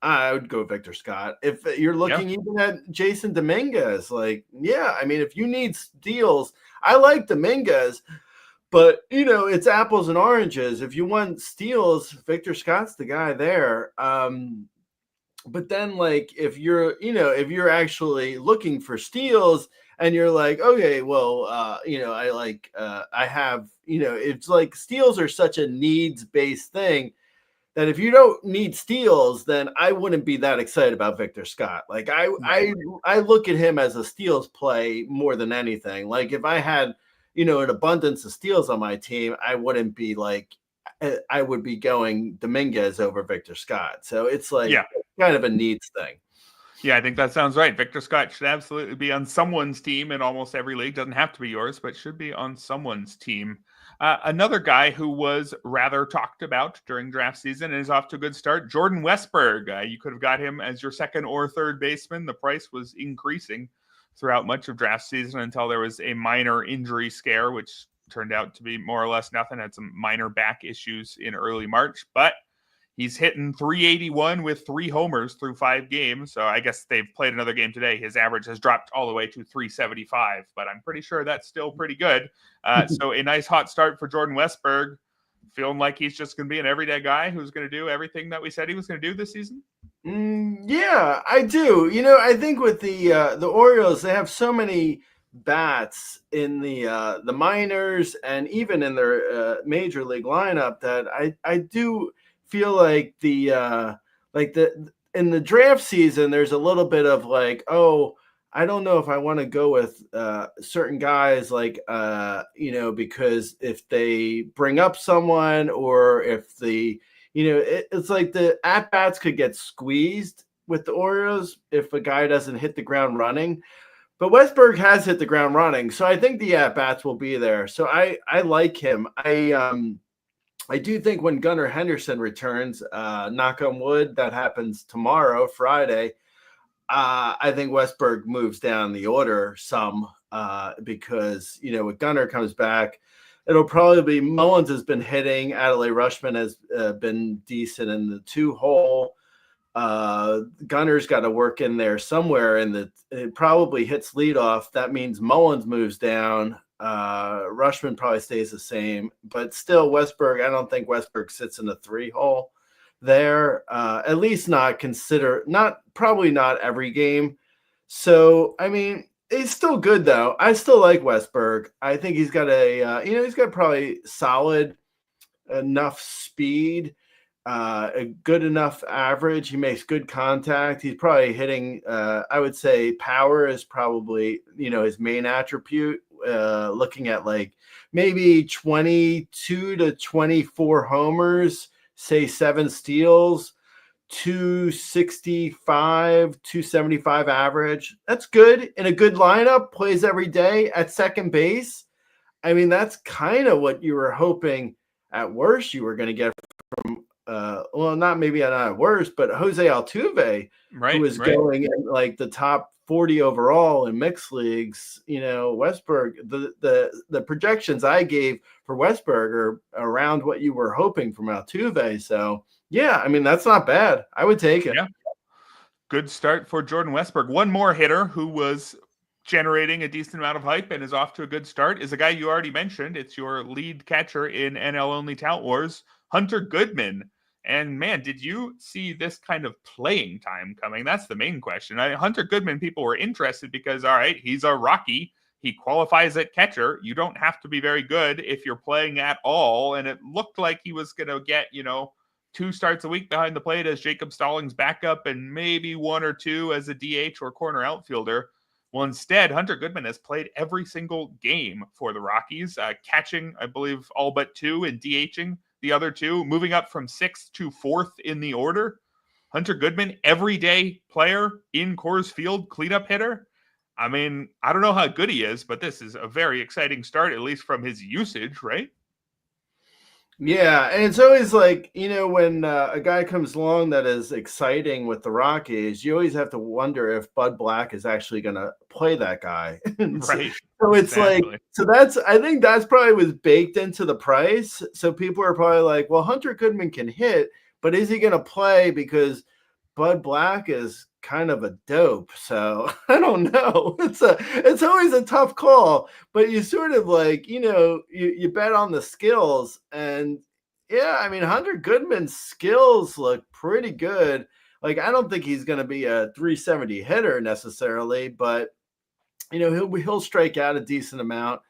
I would go Victor Scott. If you're looking even at Jason Dominguez, if you need steals, I like Dominguez, but it's apples and oranges. If you want steals, Victor Scott's the guy there. But then if you're actually looking for steals, and you're like, okay, well, I have, it's like steals are such a needs-based thing that if you don't need steals, then I wouldn't be that excited about Victor Scott. Like I look at him as a steals play more than anything. Like if I had, an abundance of steals on my team, I wouldn't be like, I would be going Dominguez over Victor Scott. So it's like kind of a needs thing. Yeah, I think that sounds right. Victor Scott should absolutely be on someone's team in almost every league. Doesn't have to be yours, but should be on someone's team. Another guy who was rather talked about during draft season and is off to a good start, Jordan Westburg. You could have got him as your second or third baseman. The price was increasing throughout much of draft season until there was a minor injury scare, which turned out to be more or less nothing. Had some minor back issues in early March, but he's hitting 381 with 3 homers through 5 games. So I guess they've played another game today. His average has dropped all the way to 375, but I'm pretty sure that's still pretty good. So a nice hot start for Jordan Westburg. Feeling like he's just going to be an everyday guy who's going to do everything that we said he was going to do this season? Yeah, I do. I think with the Orioles, they have so many bats in the minors and even in their major league lineup that I do feel like in the draft season, there's a little bit of like, oh, I don't know if I want to go with certain guys like, because if they bring up someone or if it's like the at-bats could get squeezed with the Orioles if a guy doesn't hit the ground running. But Westburg has hit the ground running, so I think the at-bats will be there. So I like him. I do think when Gunnar Henderson returns, knock on wood, that happens tomorrow, Friday, I think Westburg moves down the order some because, when Gunnar comes back, it'll probably be Mullins has been hitting. Adley Rutschman has been decent in the 2-hole. Gunner's got to work in there somewhere, and it probably hits leadoff. That means Mullins moves down. Rutschman probably stays the same, but still Westburg, I don't think Westburg sits in the 3-hole there. At least probably not every game. So, I mean, he's still good though. I still like Westburg. I think he's got he's got probably solid enough speed, a good enough average. He makes good contact. He's probably hitting, I would say power is probably, his main attribute. Looking at like maybe 22 to 24 homers, say 7 steals, 265, 275 average. That's good in a good lineup, plays every day at second base. I mean, that's kind of what you were hoping at worst you were going to get from not at worst, but Jose Altuve, who was going in like the top 40 overall in mixed leagues. Westburg, the projections I gave for Westburg are around what you were hoping from Altuve. So yeah, I mean, that's not bad. I would take it. Yeah. Good start for Jordan Westburg. One more hitter who was generating a decent amount of hype and is off to a good start is a guy you already mentioned. It's your lead catcher in NL Only Tout Wars, Hunter Goodman. And man, did you see this kind of playing time coming? That's the main question. Hunter Goodman, people were interested because, all right, he's a Rocky. He qualifies at catcher. You don't have to be very good if you're playing at all. And it looked like he was going to get, 2 starts a week behind the plate as Jacob Stallings' backup and maybe 1 or 2 as a DH or corner outfielder. Well, instead, Hunter Goodman has played every single game for the Rockies, catching, I believe, all but 2 and DHing the other 2, moving up from 6th to 4th in the order. Hunter Goodman, everyday player in Coors Field, cleanup hitter. I mean, I don't know how good he is, but this is a very exciting start, at least from his usage, right? Yeah, and it's always like, when a guy comes along that is exciting with the Rockies, you always have to wonder if Bud Black is actually going to play that guy. Right. So it's exactly. I think that's probably was baked into the price. So people are probably like, well, Hunter Goodman can hit, but is he going to play because Bud Black is kind of a dope? So I don't know. It's always a tough call, but you sort of like, you bet on the skills. And yeah, I mean, Hunter Goodman's skills look pretty good. Like, I don't think he's going to be a 370 hitter necessarily, but he'll strike out a decent amount.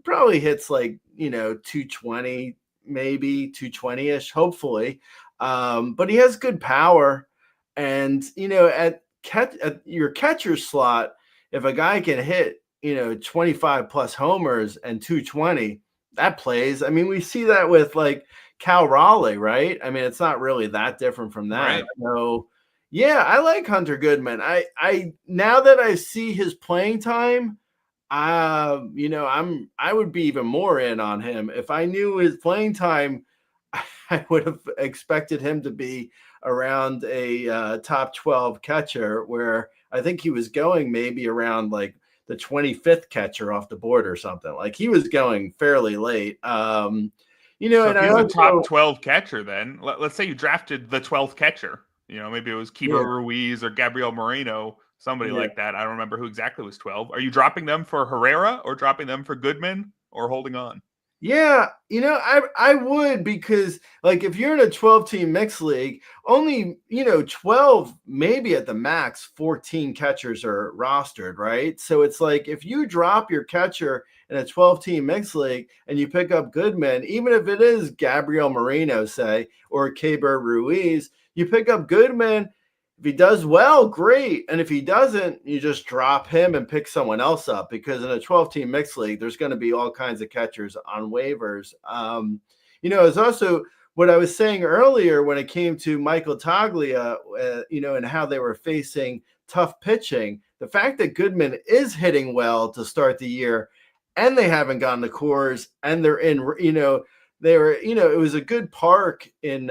Probably hits like 220, maybe 220-ish, hopefully. But he has good power, and at your catcher slot, if a guy can hit 25 plus homers and 220, that plays. I mean, we see that with like Cal Raleigh, right? I mean, it's not really that different from that. Right. So yeah, I like Hunter Goodman. I now that I see his playing time, I would be even more in on him. If I knew his playing time, I would have expected him to be around a top 12 catcher, where I think he was going maybe around like the 25th catcher off the board or something. Like he was going fairly late. So And if he's a top 12 catcher, then let's say you drafted the 12th catcher. Maybe it was Kibo Ruiz or Gabriel Moreno, somebody like that. I don't remember who exactly was 12. Are you dropping them for Herrera or dropping them for Goodman or holding on? Yeah, I would, because like if you're in a 12-team mixed league, only 12, maybe at the max 14 catchers are rostered, right? So it's like if you drop your catcher in a 12-team mixed league and you pick up Goodman, even if it is Gabriel Moreno, say, or Keber Ruiz, you pick up Goodman. If he does well, great. And if he doesn't, you just drop him and pick someone else up, because in a 12-team mixed league, there's going to be all kinds of catchers on waivers. It's also what I was saying earlier when it came to Michael Toglia, and how they were facing tough pitching. The fact that Goodman is hitting well to start the year, and they haven't gotten the cores, and they're in, it was a good park in,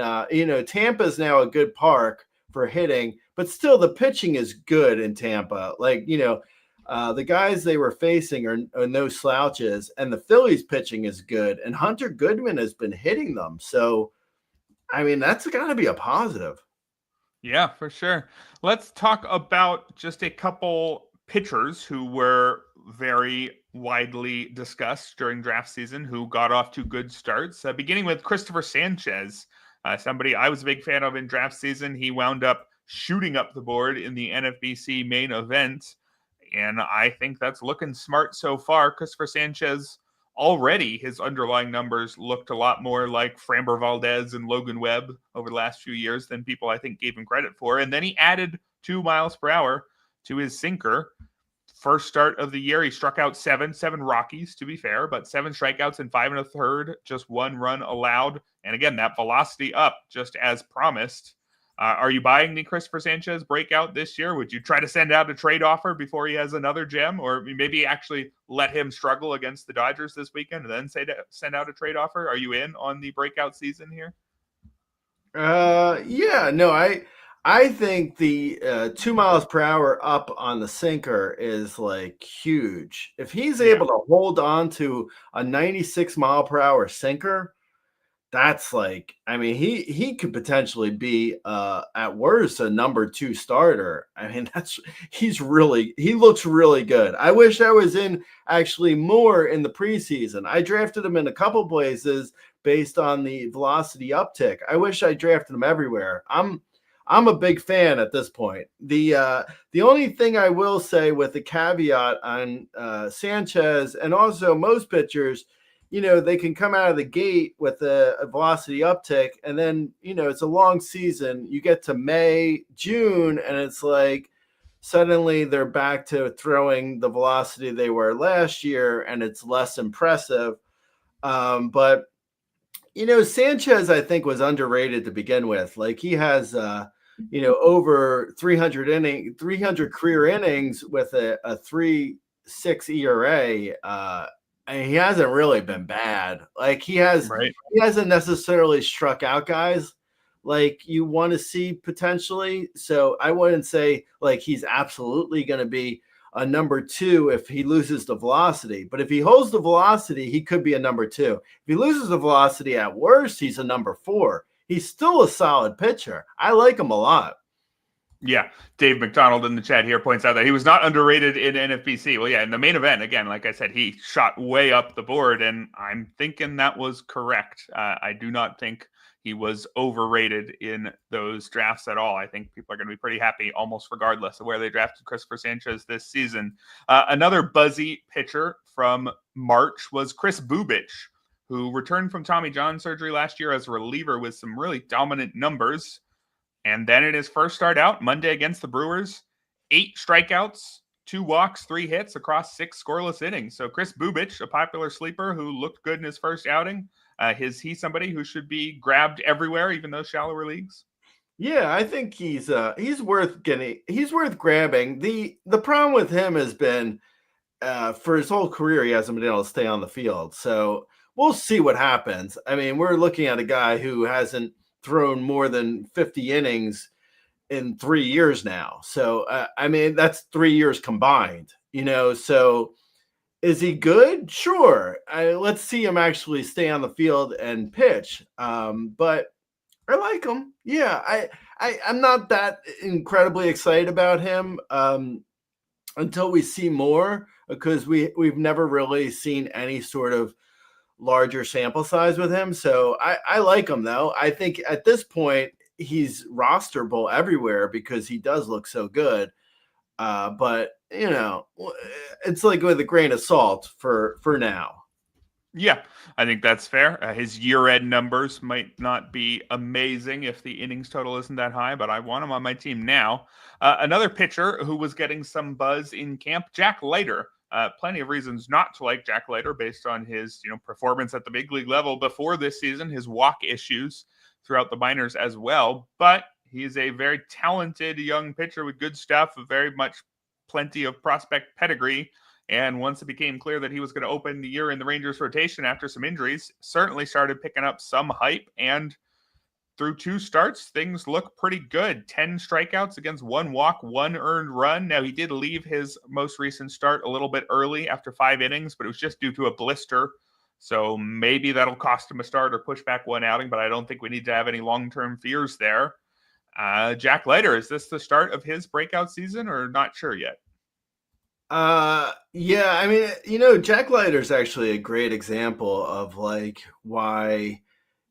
Tampa's now a good park for hitting, but still the pitching is good in Tampa. Like, the guys they were facing are no slouches, and the Phillies pitching is good, and Hunter Goodman has been hitting them. So, I mean, that's got to be a positive. Yeah, for sure. Let's talk about just a couple pitchers who were very widely discussed during draft season, who got off to good starts, beginning with Cristopher Sanchez. Somebody I was a big fan of in draft season. He wound up shooting up the board in the NFBC main event, and I think that's looking smart so far. Cristopher Sanchez, already his underlying numbers looked a lot more like Framber Valdez and Logan Webb over the last few years than people I think gave him credit for. And then he added 2 miles per hour to his sinker. First start of the year, he struck out seven Rockies, to be fair, but 7 strikeouts in 5 1/3, just 1 run allowed. And again, that velocity up, just as promised. Are you buying the Cristopher Sanchez breakout this year? Would you try to send out a trade offer before he has another gem, or maybe actually let him struggle against the Dodgers this weekend and then send out a trade offer? Are you in on the breakout season here? Yeah, no, I think the 2 miles per hour up on the sinker is like huge. If he's able to hold on to a 96 mile per hour sinker, that's like, I mean, he could potentially be at worst a number 2 starter. I mean, he looks really good. I wish I was in actually more in the preseason. I drafted him in a couple places based on the velocity uptick. I wish I drafted him everywhere. I'm a big fan at this point. The only thing I will say with the caveat on Sanchez, and also most pitchers, they can come out of the gate with a velocity uptick, and then, it's a long season. You get to May, June, and it's like suddenly they're back to throwing the velocity they were last year, and it's less impressive. But Sanchez, I think, was underrated to begin with. Like, he has over 300 career innings with a 3.6 ERA. And he hasn't really been bad. Like, he hasn't necessarily struck out guys like you want to see potentially. So I wouldn't say like he's absolutely going to be a number 2 if he loses the velocity. But if he holds the velocity, he could be a number 2. If he loses the velocity, at worst, he's a number 4. He's still a solid pitcher. I like him a lot. Yeah, Dave McDonald in the chat here points out that he was not underrated in NFBC. Well, yeah, in the main event, again, like I said, he shot way up the board, and I'm thinking that was correct. I do not think he was overrated in those drafts at all. I think people are going to be pretty happy almost regardless of where they drafted Cristopher Sanchez this season. Another buzzy pitcher from March was Kris Bubic, who returned from Tommy John surgery last year as a reliever with some really dominant numbers. And then in his first start out, Monday against the Brewers, 8 strikeouts, 2 walks, 3 hits across 6 scoreless innings. So Kris Bubic, a popular sleeper who looked good in his first outing, is he somebody who should be grabbed everywhere, even those shallower leagues? Yeah, I think he's worth getting. He's worth grabbing. The problem with him has been for his whole career he hasn't been able to stay on the field. So we'll see what happens. I mean, we're looking at a guy who hasn't thrown more than 50 innings in 3 years now. So, I mean, that's 3 years combined, so is he good? Sure. Let's see him actually stay on the field and pitch. But I like him. Yeah. I'm not that incredibly excited about him until we see more, because we've never really seen any sort of larger sample size with him. So I like him, though. I think at this point he's rosterable everywhere because he does look so good. But it's like with a grain of salt for now. Yeah, I think that's fair. His year-end numbers might not be amazing if the innings total isn't that high, but I want him on my team now. Another pitcher who was getting some buzz in camp, Jack Leiter. Plenty of reasons not to like Jack Leiter based on his performance at the big league level before this season, his walk issues throughout the minors as well. But he's a very talented young pitcher with good stuff, very much plenty of prospect pedigree. And once it became clear that he was going to open the year in the Rangers rotation after some injuries, certainly started picking up some hype. And through 2 starts, things look pretty good. 10 strikeouts against 1 walk, 1 earned run. Now, he did leave his most recent start a little bit early after 5 innings, but it was just due to a blister. So maybe that'll cost him a start or push back 1 outing, but I don't think we need to have any long-term fears there. Jack Leiter, is this the start of his breakout season or not sure yet? Yeah, I mean, Jack Leiter is actually a great example of like why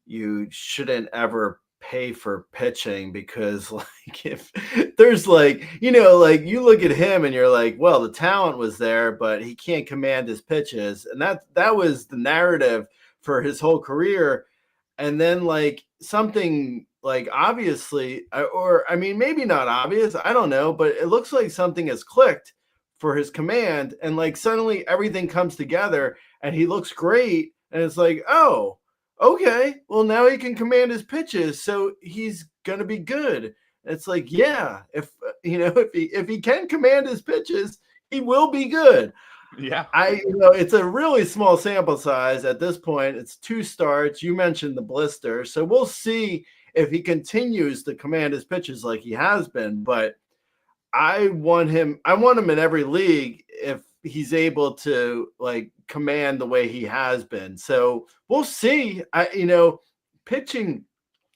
you shouldn't ever pay for pitching, because like if there's like you look at him and you're like, well, the talent was there, but he can't command his pitches, and that was the narrative for his whole career. And then like something like obviously, or I mean maybe not obvious, I don't know, but it looks like something has clicked for his command, and like suddenly everything comes together and he looks great, and it's like, oh, okay, well now he can command his pitches, so he's gonna be good. It's like, yeah, if he can command his pitches, he will be good. Yeah, it's a really small sample size at this point. It's 2 starts. You mentioned the blister, so we'll see if he continues to command his pitches like he has been. But I want him in every league if he's able to like command the way he has been. So we'll see. Pitching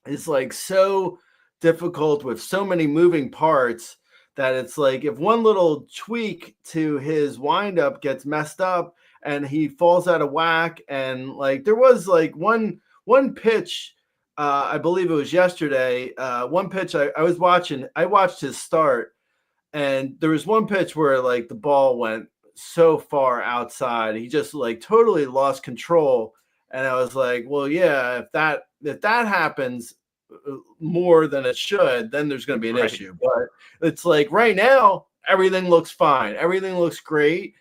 is like so difficult with so many moving parts that it's like if one little tweak to his windup gets messed up and he falls out of whack, and like there was like one pitch, I believe it was yesterday, one pitch I watched his start, and there was one pitch where like the ball went so far outside, he just like totally lost control. And I was like, well, yeah, if that happens more than it should, then there's going to be an issue. But it's like right now, everything looks fine. Everything looks great.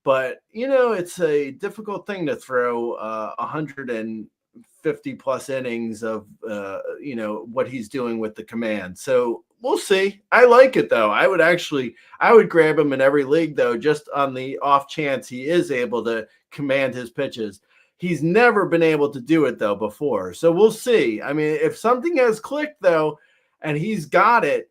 But, it's a difficult thing to throw 150 plus innings of, what he's doing with the command. So we'll see. I like it, though. I would grab him in every league, though, just on the off chance he is able to command his pitches. He's never been able to do it, though, before. So we'll see. I mean, if something has clicked, though, and he's got it,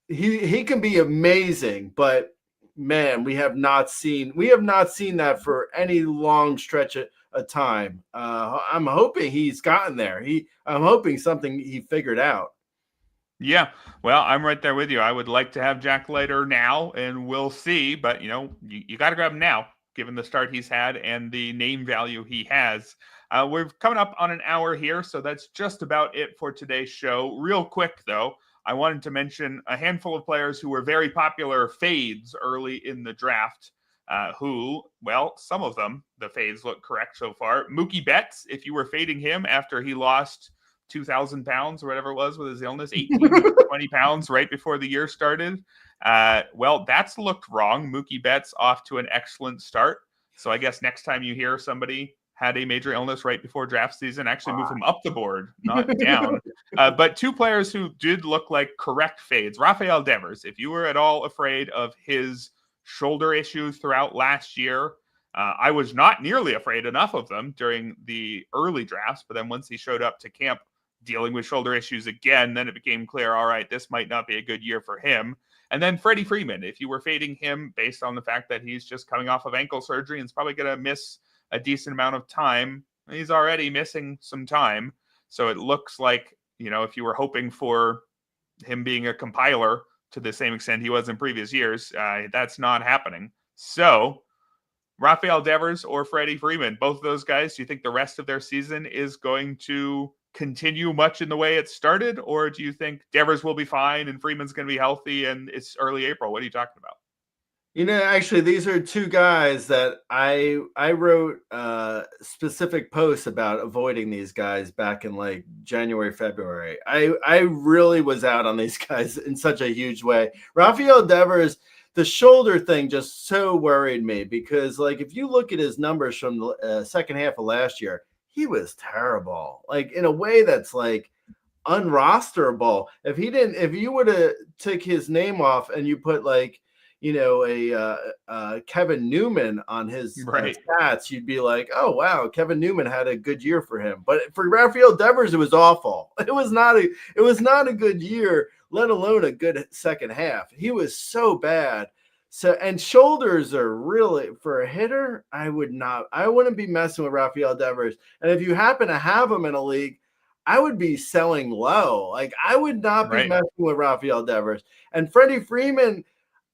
he can be amazing. But, man, we have not seen that for any long stretch of time. I'm hoping he's gotten there. I'm hoping something he figured out. Yeah, well, I'm right there with you. I would like to have Jack Leiter now, and we'll see. But, you got to grab him now. given the start he's had and the name value he has. We're coming up on an hour here, so that's just about it for today's show. Real quick, though, I wanted to mention a handful of players who were very popular fades early in the draft, who, well, some of them, the fades look correct so far. Mookie Betts, if you were fading him after he lost 2,000 pounds or whatever it was with his illness, 18 to 20 pounds right before the year started. Well, that's looked wrong. Mookie Betts off to an excellent start. So I guess next time you hear somebody had a major illness right before draft season, actually move him up the board, not down. But two players who did look like correct fades. Rafael Devers, if you were at all afraid of his shoulder issues throughout last year, I was not nearly afraid enough of them during the early drafts. But then once he showed up to camp dealing with shoulder issues again, then it became clear, all right, this might not be a good year for him. And then Freddie Freeman, if you were fading him based on the fact that he's just coming off of ankle surgery and is probably going to miss a decent amount of time, he's already missing some time. So it looks like, if you were hoping for him being a compiler to the same extent he was in previous years, that's not happening. So Rafael Devers or Freddie Freeman, both of those guys, do you think the rest of their season is going to continue much in the way it started? Or do you think Devers will be fine and Freeman's going to be healthy and it's early April? What are you talking about? Actually, these are two guys that I wrote specific posts about avoiding these guys back in like January, February. I really was out on these guys in such a huge way. Rafael Devers, the shoulder thing just so worried me because, like, if you look at his numbers from the second half of last year, he was terrible, like in a way that's like unrosterable. If you would have took his name off and you put like, a Kevin Newman on his stats, you'd be like, oh wow, Kevin Newman had a good year for him. But for Rafael Devers, it was awful. It was not a good year, let alone a good second half. He was so bad. So, and shoulders are really, for a hitter, I wouldn't be messing with Rafael Devers. And if you happen to have him in a league, I would be selling low. Like, I would not be messing with Rafael Devers. And Freddie Freeman,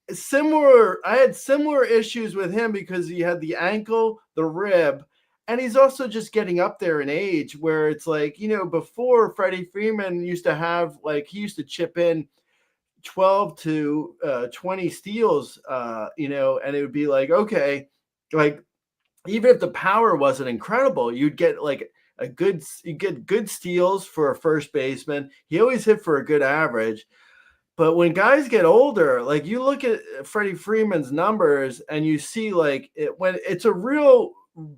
I had similar issues with him because he had the ankle, the rib, and he's also just getting up there in age where it's like, before Freddie Freeman used to have, like, he used to chip in 12 to 20 steals, and it would be like, okay, like even if the power wasn't incredible, you'd get like you get good steals for a first baseman. He always hit for a good average. But when guys get older, like you look at Freddie Freeman's numbers and you see like when it's a real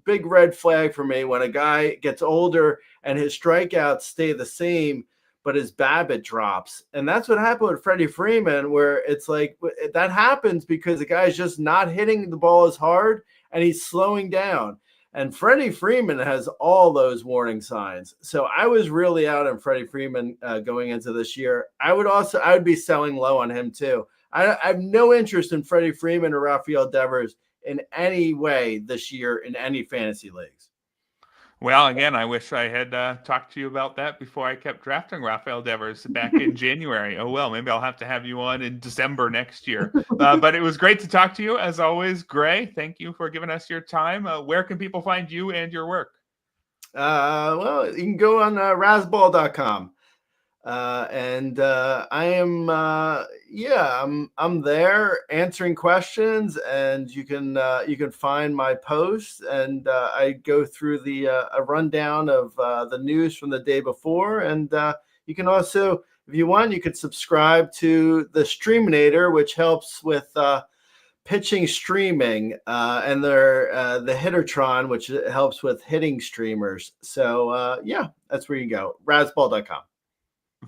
big red flag for me when a guy gets older and his strikeouts stay the same, but his BABIP drops. And that's what happened with Freddie Freeman, where it's like that happens because the guy's just not hitting the ball as hard and he's slowing down. And Freddie Freeman has all those warning signs. So I was really out on Freddie Freeman going into this year. I would be selling low on him too. I have no interest in Freddie Freeman or Rafael Devers in any way this year in any fantasy leagues. Well, again, I wish I had talked to you about that before I kept drafting Rafael Devers back in January. Oh, well, maybe I'll have to have you on in December next year. But it was great to talk to you, as always. Gray, thank you for giving us your time. Where can people find you and your work? Well, you can go on rasball.com. And I am, I'm there answering questions, and you can find my posts, and I go through a rundown of the news from the day before, and you can also, if you want, you could subscribe to the Streaminator, which helps with pitching streaming, and the Hittertron, which helps with hitting streamers. So that's where you go, rasball.com.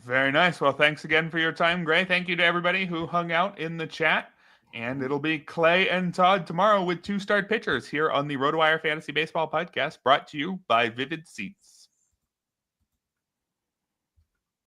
Very nice. Well, thanks again for your time, Gray. Thank you to everybody who hung out in the chat. And it'll be Clay and Todd tomorrow with 2 start pitchers here on the RotoWire Fantasy Baseball Podcast, brought to you by Vivid Seats.